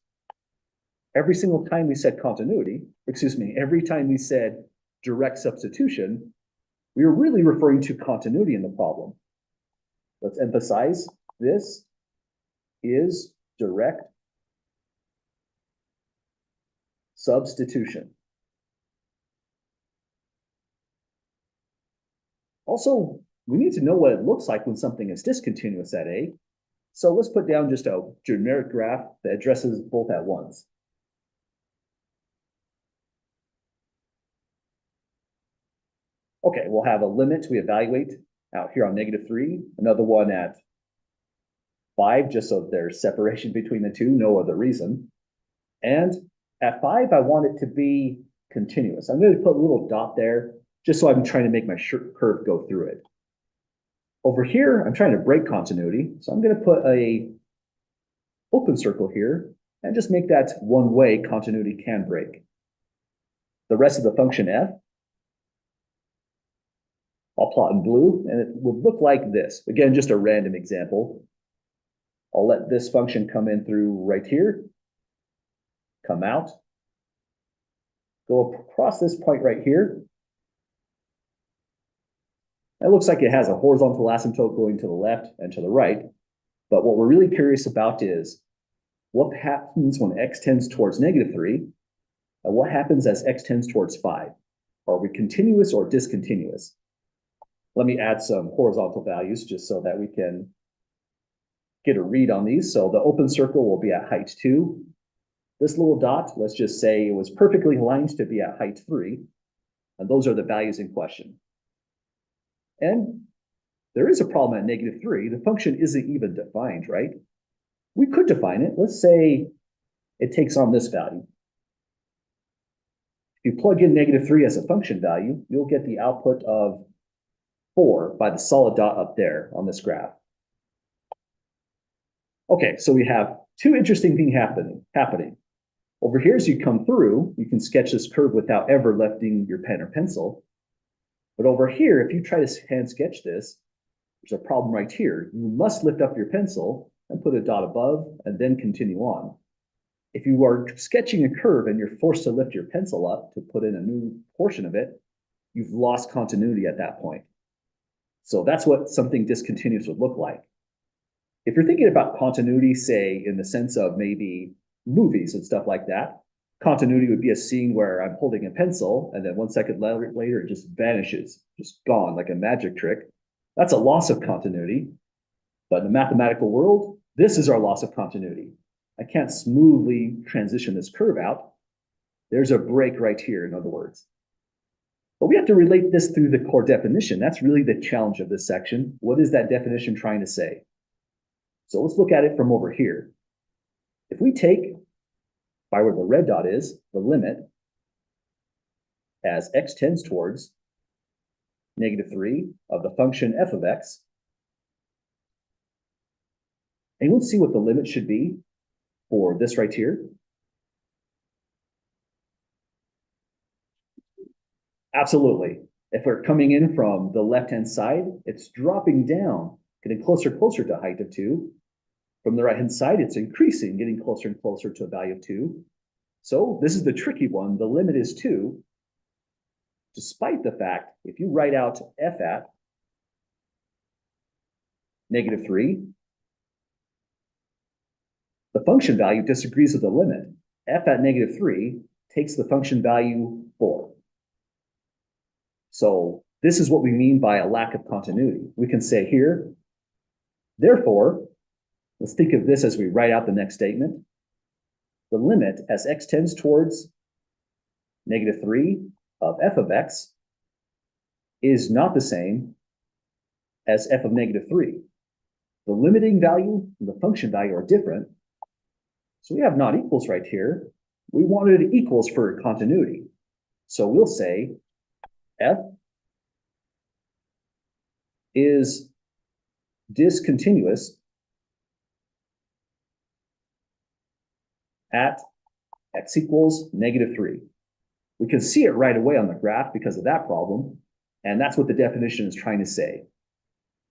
every single time we said continuity, every time we said direct substitution, we are really referring to continuity in the problem. Let's emphasize this is direct substitution. Also, we need to know what it looks like when something is discontinuous at a. So let's put down just a generic graph that addresses both at once. Okay, we'll have a limit we evaluate out here on -3, another one at 5, just so there's separation between the two, no other reason. And at 5, I want it to be continuous. I'm going to put a little dot there, just so I'm trying to make my curve go through it. Over here, I'm trying to break continuity, so I'm going to put a open circle here and just make that one way continuity can break. The rest of the function f, I'll plot in blue, and it will look like this. Again, just a random example. I'll let this function come in through right here, come out, go across this point right here, It looks like it has a horizontal asymptote going to the left and to the right. But what we're really curious about is what happens when x tends towards -3, and what happens as x tends towards 5? Are we continuous or discontinuous? Let me add some horizontal values just so that we can get a read on these. So the open circle will be at height 2. This little dot, let's just say it was perfectly aligned to be at height 3. And those are the values in question. And there is a problem at -3. The function isn't even defined, right? We could define it. Let's say it takes on this value. If you plug in -3 as a function value, you'll get the output of 4 by the solid dot up there on this graph. Okay, so we have two interesting things happening. Over here, as you come through, you can sketch this curve without ever lifting your pen or pencil. But over here, if you try to hand sketch this, there's a problem right here. You must lift up your pencil and put a dot above and then continue on. If you are sketching a curve and you're forced to lift your pencil up to put in a new portion of it, you've lost continuity at that point. So that's what something discontinuous would look like. If you're thinking about continuity, say, in the sense of maybe movies and stuff like that, continuity would be a scene where I'm holding a pencil and then 1 second later it just vanishes, just gone like a magic trick. That's a loss of continuity. But in the mathematical world, this is our loss of continuity. I can't smoothly transition this curve out. There's a break right here, in other words. But we have to relate this through the core definition. That's really the challenge of this section. What is that definition trying to say? So let's look at it from over here. If we take, by where the red dot is, the limit as x tends towards -3 of the function f of x, anyone see what the limit should be for this right here? Absolutely. If we're coming in from the left-hand side, it's dropping down, getting closer to height of 2. From the right-hand side, it's increasing, getting closer and closer to a value of 2. So this is the tricky one. The limit is 2, despite the fact, if you write out f at -3, the function value disagrees with the limit. F at -3 takes the function value 4. So this is what we mean by a lack of continuity. We can say here, therefore, let's think of this as we write out the next statement. The limit as x tends towards -3 of f of x is not the same as f of -3. The limiting value and the function value are different. So we have not equals right here. We wanted equals for continuity. So we'll say f is discontinuous at x equals -3. We can see it right away on the graph because of that problem, and that's what the definition is trying to say.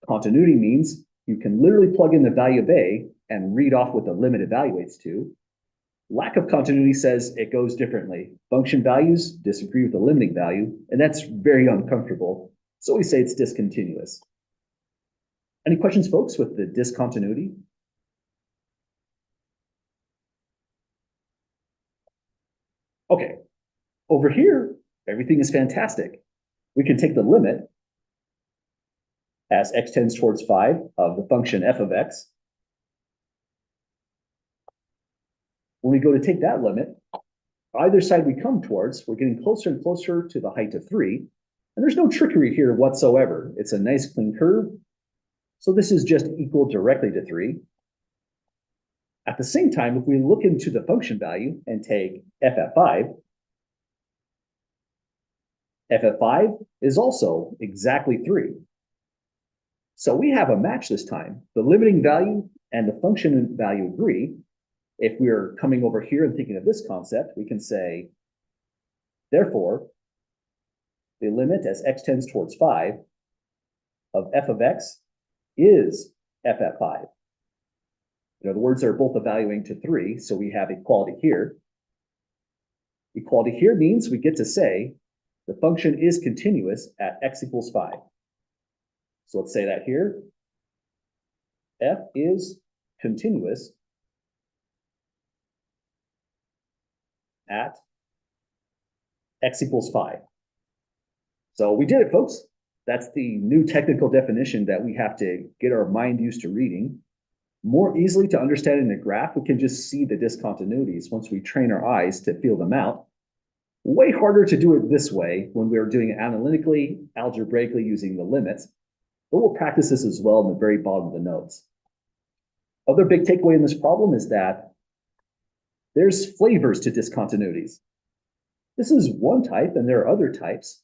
Continuity means you can literally plug in the value of a and read off what the limit evaluates to. Lack of continuity says it goes differently. Function values disagree with the limiting value, and that's very uncomfortable. So we say it's discontinuous. Any questions, folks, with the discontinuity? Okay, over here, everything is fantastic. We can take the limit as x tends towards 5 of the function f of x. When we go to take that limit, either side we come towards, we're getting closer and closer to the height of 3. And there's no trickery here whatsoever. It's a nice clean curve. So this is just equal directly to 3. At the same time, if we look into the function value and take f at 5, f at 5 is also exactly 3. So we have a match this time. The limiting value and the function value agree. If we're coming over here and thinking of this concept, we can say, therefore, the limit as x tends towards 5 of f of x is f at 5. In other words, they're both evaluating to 3, so we have equality here. Equality here means we get to say the function is continuous at x equals 5. So let's say that here. F is continuous at x equals 5. So we did it, folks. That's the new technical definition that we have to get our mind used to reading. More easily to understand in the graph, we can just see the discontinuities once we train our eyes to feel them out. Way harder to do it this way when we're doing it analytically, algebraically using the limits, but we'll practice this as well in the very bottom of the notes. Other big takeaway in this problem is that there's flavors to discontinuities. This is one type and there are other types.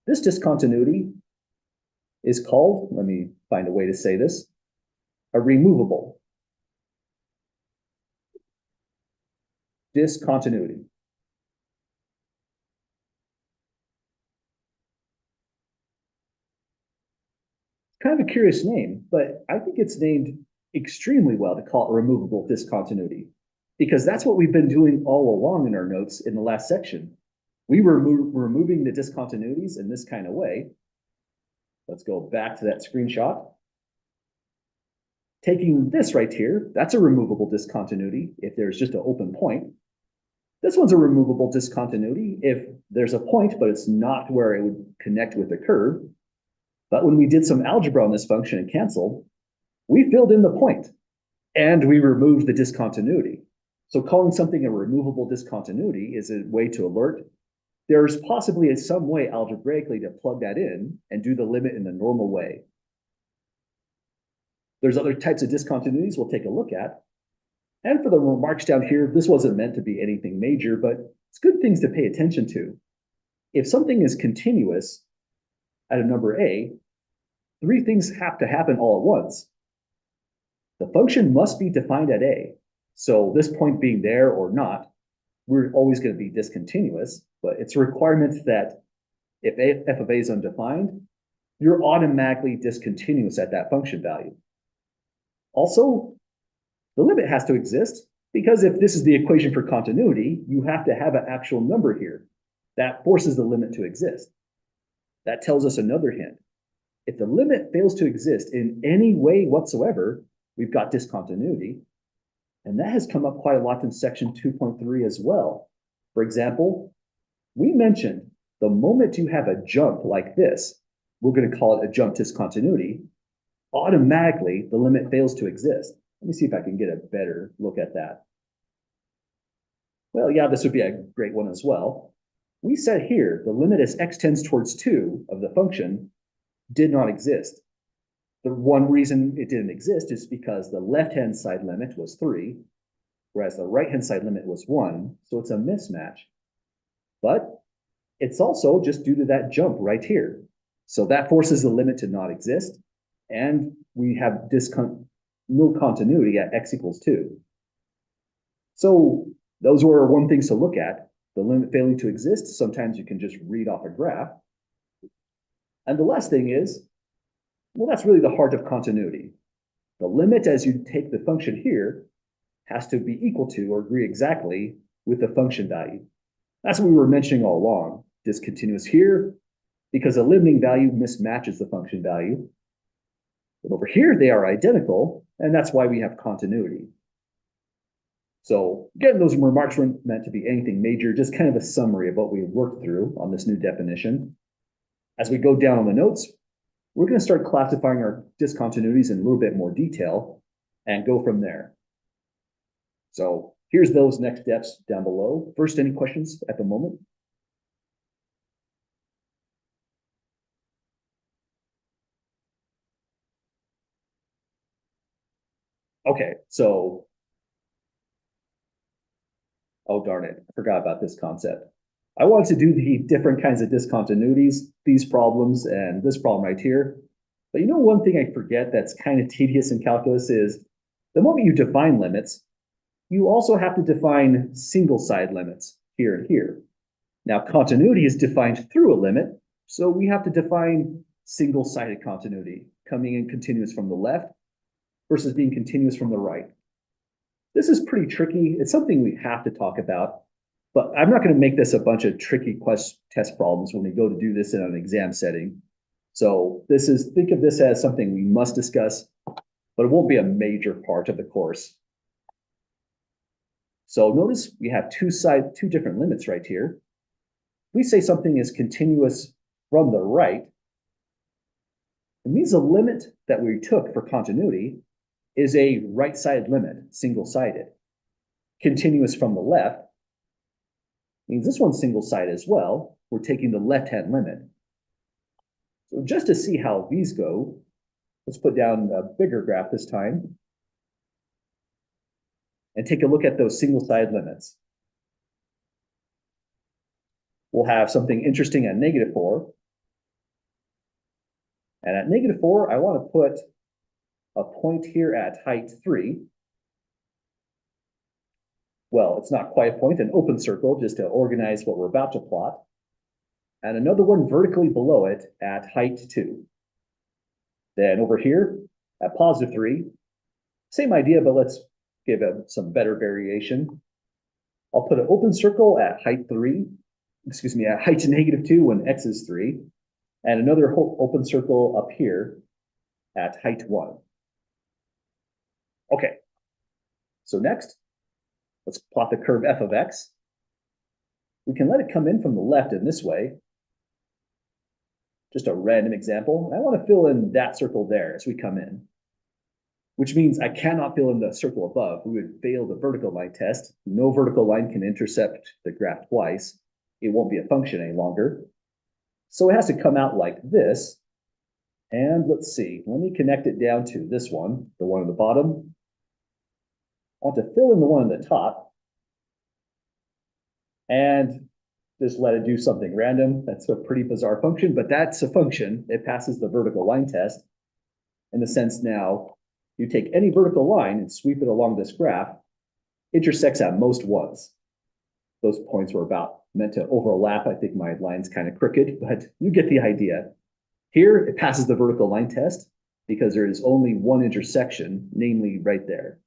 This discontinuity is called, let me find a way to say this, a removable discontinuity. Kind of a curious name, but I think it's named extremely well to call it removable discontinuity, because that's what we've been doing all along in our notes in the last section. We were removing the discontinuities in this kind of way. Let's go back to that screenshot. Taking this right here, that's a removable discontinuity if there's just an open point. This one's a removable discontinuity if there's a point, but it's not where it would connect with the curve. But when we did some algebra on this function and canceled, we filled in the point and we removed the discontinuity. So calling something a removable discontinuity is a way to alert there's possibly some way algebraically to plug that in and do the limit in the normal way. There's other types of discontinuities we'll take a look at. And for the remarks down here, this wasn't meant to be anything major, but it's good things to pay attention to. If something is continuous at a number A, 3 things have to happen all at once. The function must be defined at A. So this point being there or not, we're always going to be discontinuous, but it's a requirement that if f of A is undefined, you're automatically discontinuous at that function value. Also, the limit has to exist because if this is the equation for continuity, you have to have an actual number here. That forces the limit to exist. That tells us another hint. If the limit fails to exist in any way whatsoever, we've got discontinuity. And that has come up quite a lot in section 2.3 as well. For example, we mentioned the moment you have a jump like this, we're going to call it a jump discontinuity, automatically the limit fails to exist. Let me see if I can get a better look at that. Well, yeah, this would be a great one as well. We said here the limit as x tends towards 2 of the function did not exist. The one reason it didn't exist is because the left-hand side limit was 3, whereas the right-hand side limit was 1, so it's a mismatch. But it's also just due to that jump right here. So that forces the limit to not exist, and we have no continuity at x equals 2. So those were one things to look at. The limit failing to exist, sometimes you can just read off a graph. And the last thing is, well, that's really the heart of continuity. The limit as you take the function here has to be equal to or agree exactly with the function value. That's what we were mentioning all along. Discontinuous here because the limiting value mismatches the function value. But over here, they are identical, and that's why we have continuity. So again, those remarks weren't meant to be anything major, just kind of a summary of what we worked through on this new definition. As we go down on the notes, we're going to start classifying our discontinuities in a little bit more detail and go from there. So here's those next steps down below. First, any questions at the moment? Okay, so, oh darn it, I forgot about this concept. I wanted to do the different kinds of discontinuities, these problems and this problem right here. But you know, one thing I forget that's kind of tedious in calculus is the moment you define limits, you also have to define single side limits here and here. Now, continuity is defined through a limit, so we have to define single-sided continuity, coming in continuous from the left versus being continuous from the right. This is pretty tricky. It's something we have to talk about, but I'm not going to make this a bunch of tricky test problems when we go to do this in an exam setting. So think of this as something we must discuss, but it won't be a major part of the course. So notice we have two different limits right here. If we say something is continuous from the right, it means the limit that we took for continuity is a right-sided limit, single-sided. Continuous from the left means this one's single-sided as well. We're taking the left-hand limit. So just to see how these go, let's put down a bigger graph this time and take a look at those single-sided limits. We'll have something interesting at -4. And at -4, I want to put a point here at height 3. Well, it's not quite a point, an open circle, just to organize what we're about to plot. And another one vertically below it at height 2. Then over here at +3, same idea, but let's give it some better variation. I'll put an open circle at height 3, at height -2 when x is 3, and another open circle up here at height 1. Okay, so next, let's plot the curve f of x. We can let it come in from the left in this way. Just a random example. I want to fill in that circle there as we come in, which means I cannot fill in the circle above. We would fail the vertical line test. No vertical line can intercept the graph twice. It won't be a function any longer. So it has to come out like this. And let's see, let me connect it down to this one, the one on the bottom. I want to fill in the one on the top. And just let it do something random. That's a pretty bizarre function, but that's a function. It passes the vertical line test. In the sense now, you take any vertical line and sweep it along this graph, intersects at most ones. Those points were about meant to overlap. I think my line's kind of crooked, but you get the idea. Here, it passes the vertical line test because there is only one intersection, namely right there.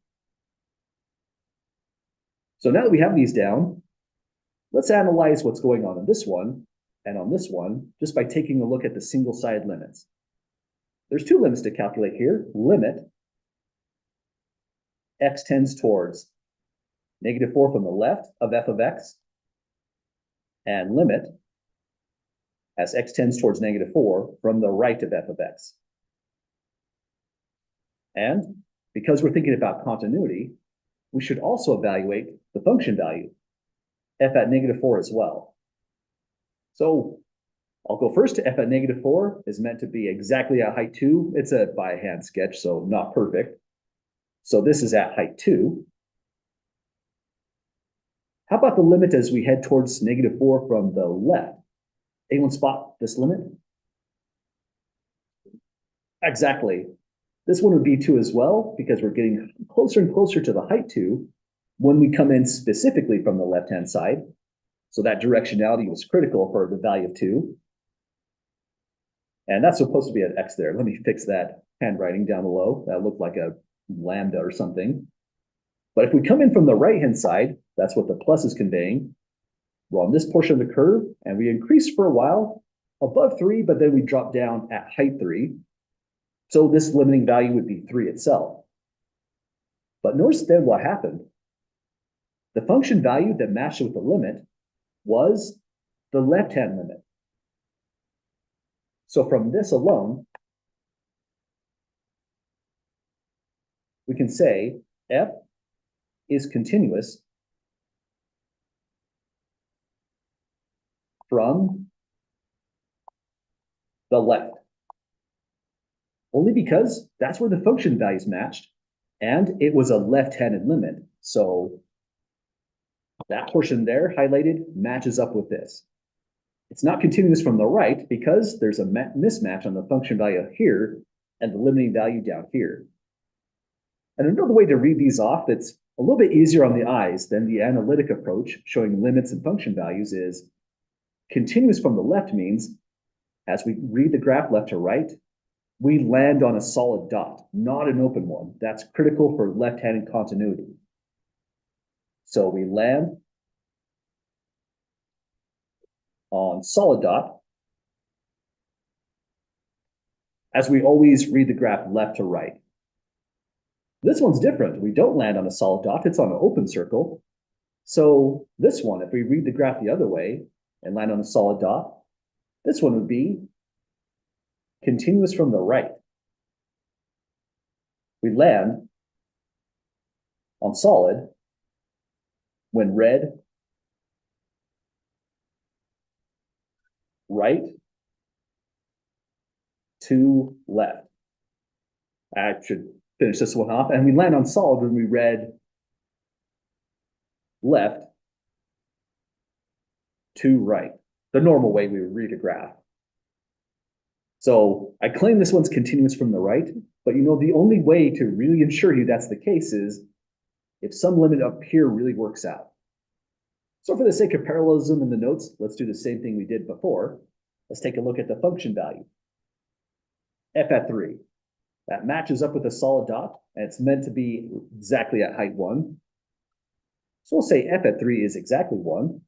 So now that we have these down, let's analyze what's going on this one and on this one just by taking a look at the single-sided limits. There's two limits to calculate here. Limit x tends towards -4 from the left of f of x, and limit as x tends towards -4 from the right of f of x. And because we're thinking about continuity, we should also evaluate the function value, f at -4 as well. So I'll go first to f at -4 is meant to be exactly at height 2. It's a by hand sketch, so not perfect. So this is at height 2. How about the limit as we head towards -4 from the left? Anyone spot this limit? Exactly. This one would be 2 as well, because we're getting closer and closer to the height 2 when we come in specifically from the left-hand side. So that directionality was critical for the value of 2. And that's supposed to be an x there. Let me fix that handwriting down below. That looked like a lambda or something. But if we come in from the right-hand side, that's what the plus is conveying. We're on this portion of the curve, and we increase for a while above 3, but then we drop down at height 3. So this limiting value would be 3 itself. But notice then what happened. The function value that matched with the limit was the left-hand limit. So from this alone, we can say f is continuous from the left. Only because that's where the function values matched, and it was a left-handed limit. So that portion there highlighted matches up with this. It's not continuous from the right because there's a mismatch on the function value here and the limiting value down here. And another way to read these off that's a little bit easier on the eyes than the analytic approach showing limits and function values is continuous from the left means as we read the graph left to right, we land on a solid dot, not an open one. That's critical for left-handed continuity. So we land on solid dot. as we always read the graph left to right. This one's different. We don't land on a solid dot, it's on an open circle. So this one, if we read the graph the other way and land on a solid dot, this one would be continuous from the right. We land on solid when red, right to left. I should finish this one off. And we land on solid when we read left to right, the normal way we would read a graph. So I claim this one's continuous from the right, but the only way to really ensure you that's the case is if some limit up here really works out. So for the sake of parallelism in the notes, let's do the same thing we did before. Let's take a look at the function value. F at 3. That matches up with a solid dot, and it's meant to be exactly at height 1. So we'll say F at 3 is exactly 1.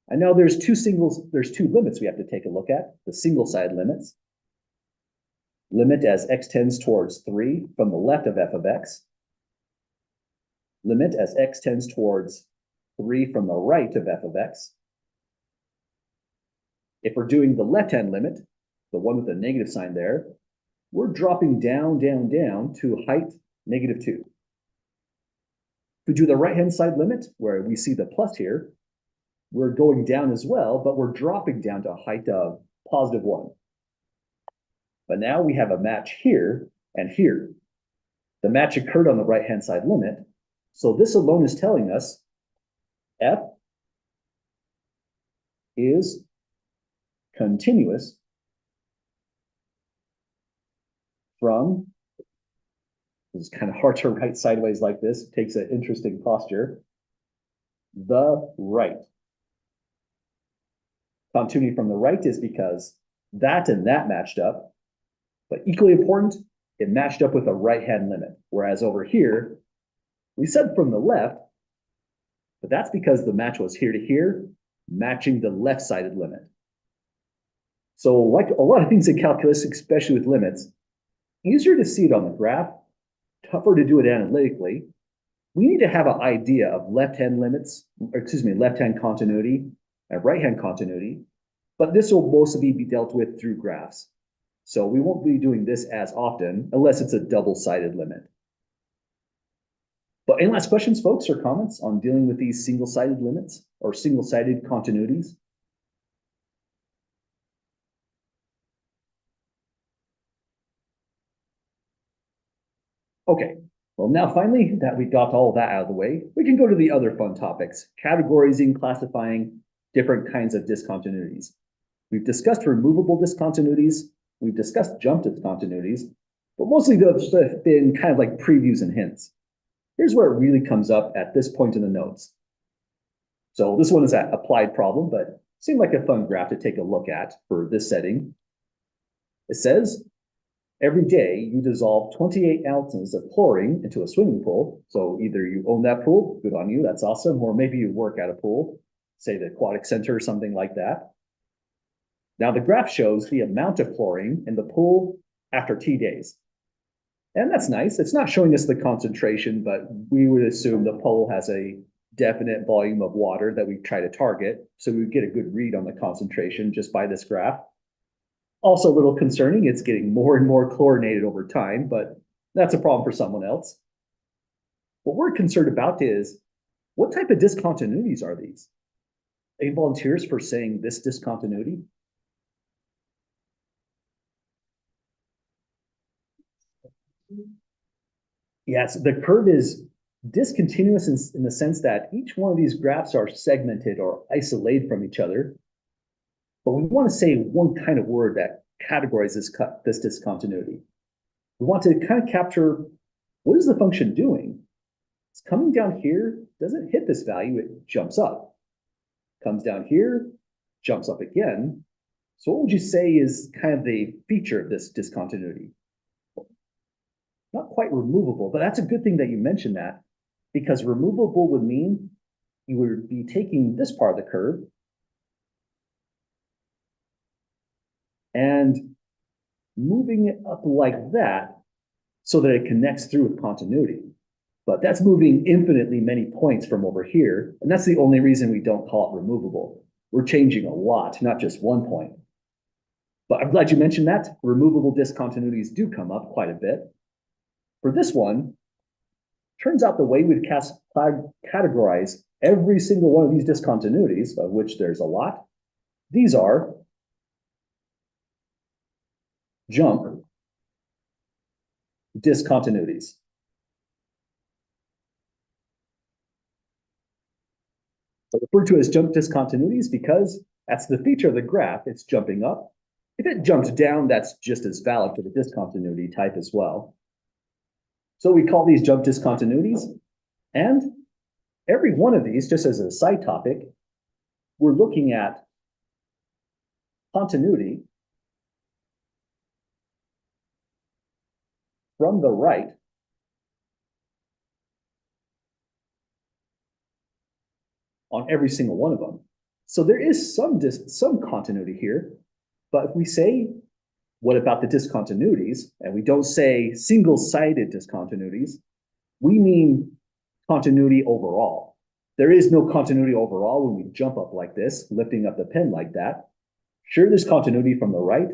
And now there's two limits we have to take a look at, the single side limits. Limit as x tends towards 3 from the left of f of x. Limit as x tends towards 3 from the right of f of x. If we're doing the left-hand limit, the one with the negative sign there, we're dropping down, down, down to height -2. If we do the right-hand side limit, where we see the plus here, we're going down as well, but we're dropping down to a height of +1. But now we have a match here and here. The match occurred on the right-hand side limit, so this alone is telling us f is continuous from, this is kind of hard to write sideways like this, it takes an interesting posture, the right. Continuity from the right is because that and that matched up, but equally important, it matched up with a right-hand limit, whereas over here, we said from the left, but that's because the match was here to here, matching the left-sided limit. So like a lot of things in calculus, especially with limits, easier to see it on the graph, tougher to do it analytically. We need to have an idea of left-hand continuity and right-hand continuity, but this will mostly be dealt with through graphs. So we won't be doing this as often unless it's a double-sided limit. But any last questions, folks, or comments on dealing with these single-sided limits or single-sided continuities? Okay, well now finally that we got all that out of the way, we can go to the other fun topics, categorizing, classifying different kinds of discontinuities. We've discussed removable discontinuities, we've discussed jump discontinuities, but mostly those have been kind of like previews and hints. Here's where it really comes up at this point in the notes. So this one is an applied problem, but seemed like a fun graph to take a look at for this setting. It says, every day you dissolve 28 ounces of chlorine into a swimming pool. So either you own that pool, good on you, that's awesome, or maybe you work at a pool, say the aquatic center or something like that. Now the graph shows the amount of chlorine in the pool after T days. And that's nice. It's not showing us the concentration, but we would assume the pool has a definite volume of water that we try to target. So we would get a good read on the concentration just by this graph. Also a little concerning, it's getting more and more chlorinated over time, but that's a problem for someone else. What we're concerned about is, what type of discontinuities are these? Any volunteers for saying this discontinuity? Yes, the curve is discontinuous in the sense that each one of these graphs are segmented or isolated from each other. But we want to say one kind of word that categorizes this discontinuity. We want to kind of capture, what is the function doing? It's coming down here, doesn't hit this value, it jumps up. Comes down here, jumps up again. So what would you say is kind of the feature of this discontinuity? Not quite removable, but that's a good thing that you mentioned that, because removable would mean you would be taking this part of the curve and moving it up like that so that it connects through with continuity. But that's moving infinitely many points from over here, and that's the only reason we don't call it removable. We're changing a lot, not just one point. But I'm glad you mentioned that. Removable discontinuities do come up quite a bit. For this one, turns out the way we'd categorize every single one of these discontinuities, of which there's a lot, these are jump discontinuities. They're referred to as jump discontinuities because that's the feature of the graph. It's jumping up. If it jumps down, that's just as valid for the discontinuity type as well. So we call these jump discontinuities. And every one of these, just as a side topic, we're looking at continuity from the right on every single one of them. So there is some continuity here, but if we say, what about the discontinuities? And we don't say single-sided discontinuities, we mean continuity overall. There is no continuity overall when we jump up like this, lifting up the pen like that. Sure, there's continuity from the right,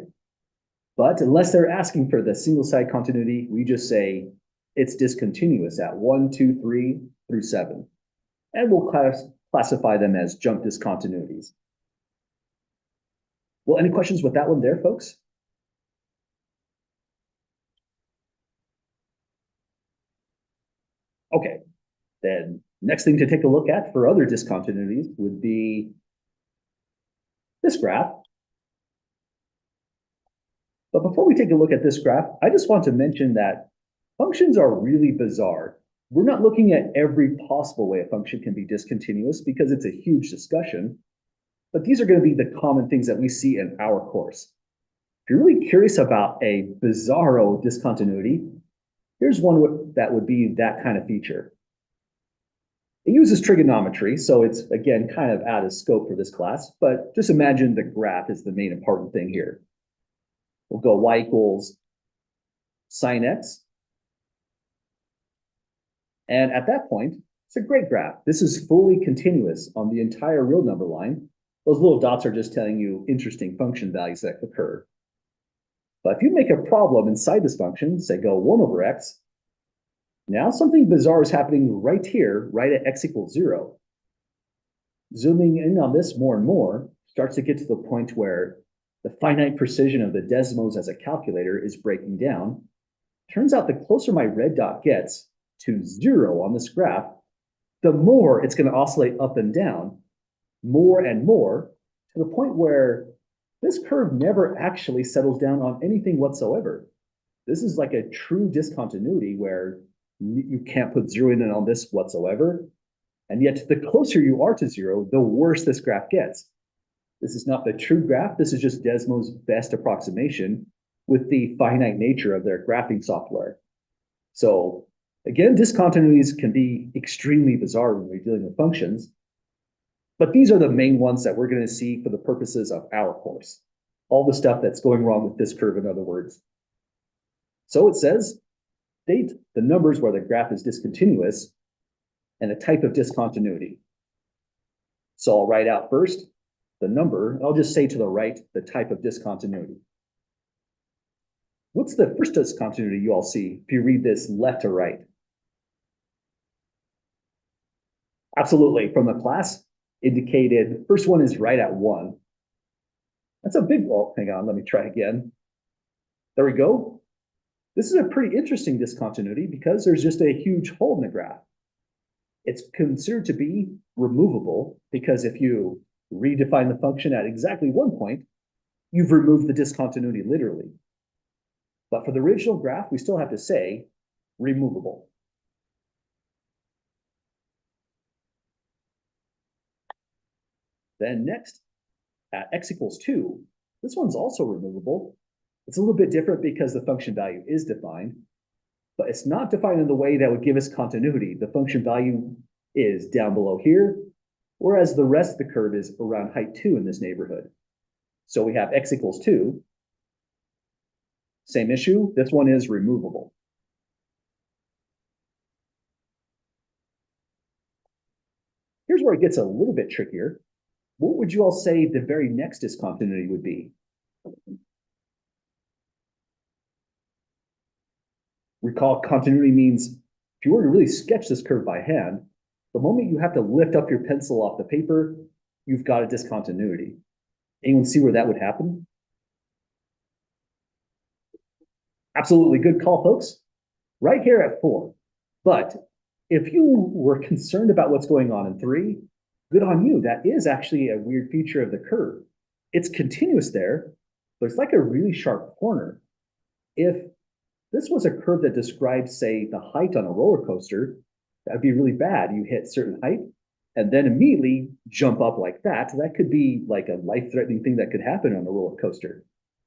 but unless they're asking for the single-side continuity, we just say it's discontinuous at 1, 2, 3 through 7. And we'll classify them as jump discontinuities. Well, any questions with that one there, folks? Okay, then next thing to take a look at for other discontinuities would be this graph. But before we take a look at this graph, I just want to mention that functions are really bizarre. We're not looking at every possible way a function can be discontinuous because it's a huge discussion, but these are going to be the common things that we see in our course. If you're really curious about a bizarro discontinuity, here's one that would be that kind of feature. It uses trigonometry, so it's, again, kind of out of scope for this class, but just imagine the graph is the main important thing here. We'll go y equals sine x. And at that point, it's a great graph. This is fully continuous on the entire real number line. Those little dots are just telling you interesting function values that occur. But if you make a problem inside this function, say go 1 over x, now something bizarre is happening right here, right at x equals 0. Zooming in on this more and more starts to get to the point where the finite precision of the Desmos as a calculator is breaking down. Turns out the closer my red dot gets to 0 on this graph, the more it's going to oscillate up and down, more and more, to the point where this curve never actually settles down on anything whatsoever. This is like a true discontinuity where you can't put 0 in on this whatsoever. And yet the closer you are to 0, the worse this graph gets. This is not the true graph. This is just Desmos' best approximation with the finite nature of their graphing software. So again, discontinuities can be extremely bizarre when we're dealing with functions, but these are the main ones that we're going to see for the purposes of our course. All the stuff that's going wrong with this curve, in other words. So it says, state the numbers where the graph is discontinuous and the type of discontinuity. So I'll write out first the number, and I'll just say to the right the type of discontinuity. What's the first discontinuity you all see if you read this left to right? Absolutely, from the class indicated, first one is right at 1. That's a big, well, hang on, let me try again. There we go. This is a pretty interesting discontinuity because there's just a huge hole in the graph. It's considered to be removable because if you redefine the function at exactly 1 point, you've removed the discontinuity literally. But for the original graph, we still have to say removable. Then next, at x equals 2, this one's also removable. It's a little bit different because the function value is defined, but it's not defined in the way that would give us continuity. The function value is down below here, whereas the rest of the curve is around height 2 in this neighborhood. So we have x equals 2. same issue. This one is removable. Here's where it gets a little bit trickier. What would you all say the very next discontinuity would be? Recall, continuity means if you were to really sketch this curve by hand, the moment you have to lift up your pencil off the paper, you've got a discontinuity. Anyone see where that would happen? Absolutely good call, folks. Right here at 4. But if you were concerned about what's going on in 3, good on you. That is actually a weird feature of the curve. It's continuous there, but it's like a really sharp corner. If this was a curve that describes, say, the height on a roller coaster, that'd be really bad. You hit certain height and then immediately jump up like that. That could be like a life-threatening thing that could happen on a roller coaster.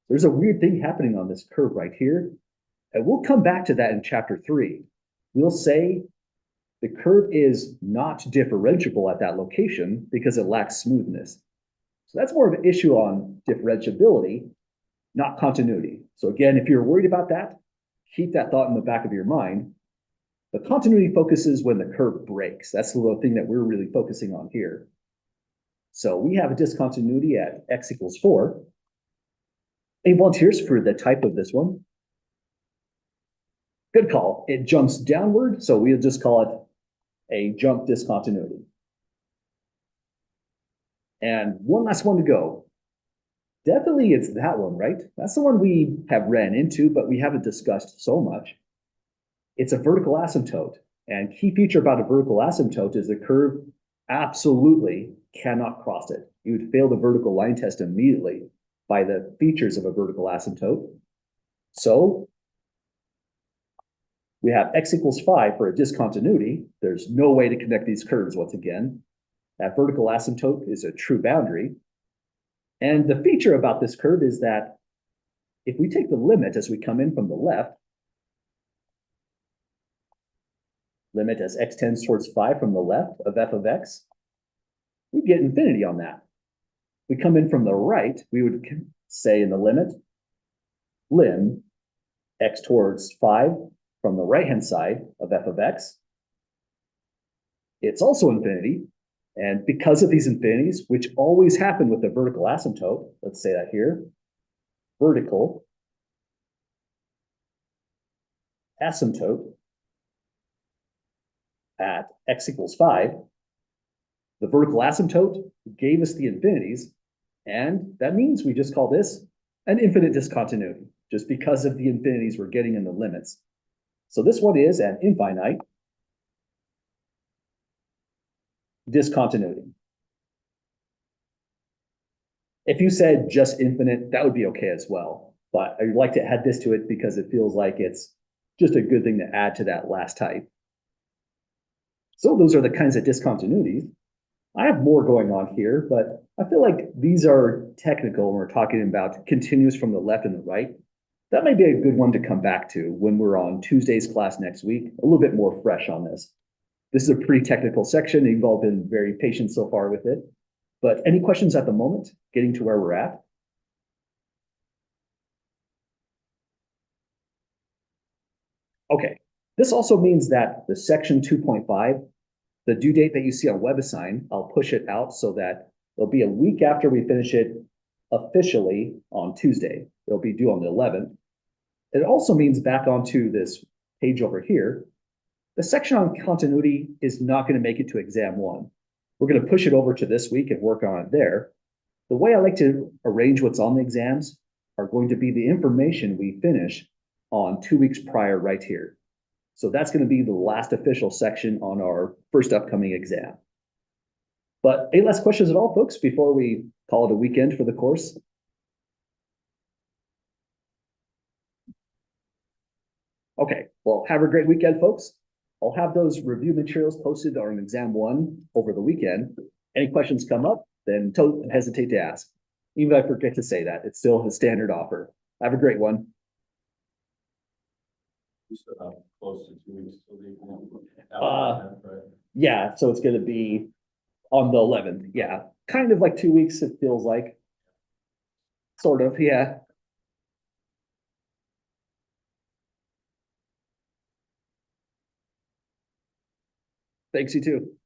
There's a weird thing happening on this curve right here. And we'll come back to that in chapter 3. We'll say the curve is not differentiable at that location because it lacks smoothness. So that's more of an issue on differentiability, not continuity. So again, if you're worried about that, keep that thought in the back of your mind. The continuity focuses when the curve breaks. That's the thing that we're really focusing on here. So we have a discontinuity at x equals 4. Any volunteers for the type of this one? Good call. It jumps downward, so we'll just call it a jump discontinuity. And one last one to go. Definitely it's that one, right? That's the one we have ran into, but we haven't discussed so much. It's a vertical asymptote. And key feature about a vertical asymptote is the curve absolutely cannot cross it. You would fail the vertical line test immediately by the features of a vertical asymptote. So we have x equals 5 for a discontinuity. There's no way to connect these curves once again. That vertical asymptote is a true boundary. And the feature about this curve is that if we take the limit as we come in from the left, limit as x tends towards 5 from the left of f of x, we get infinity on that. We come in from the right, we would say in the limit, lim x towards 5 from the right-hand side of f of x. It's also infinity. And because of these infinities, which always happen with the vertical asymptote, let's say that here, vertical asymptote at x equals 5, the vertical asymptote gave us the infinities, and that means we just call this an infinite discontinuity, just because of the infinities we're getting in the limits. So this one is an infinite discontinuity. If you said just infinite, that would be okay as well. But I'd like to add this to it because it feels like it's just a good thing to add to that last type. So those are the kinds of discontinuities. I have more going on here, but I feel like these are technical when we're talking about continuous from the left and the right. That might be a good one to come back to when we're on Tuesday's class next week, a little bit more fresh on this. This is a pretty technical section. You've all been very patient so far with it. But any questions at the moment, getting to where we're at? Okay, this also means that the section 2.5, the due date that you see on WebAssign, I'll push it out so that it'll be a week after we finish it officially on Tuesday. It'll be due on the 11th. It also means back onto this page over here, the section on continuity is not going to make it to exam 1. We're going to push it over to this week and work on it there. The way I like to arrange what's on the exams are going to be the information we finish on 2 weeks prior right here. So that's going to be the last official section on our first upcoming exam. But any last questions at all, folks, before we call it a weekend for the course? Okay, well, have a great weekend, folks. I'll have those review materials posted on exam 1 over the weekend. Any questions come up, then don't hesitate to ask. Even if I forget to say that, it's still a standard offer. Have a great one. We still have close to 2 weeks till the exam. Right? Yeah, so it's going to be on the 11th. Yeah, kind of like 2 weeks, it feels like. Sort of, yeah. Thanks, you too.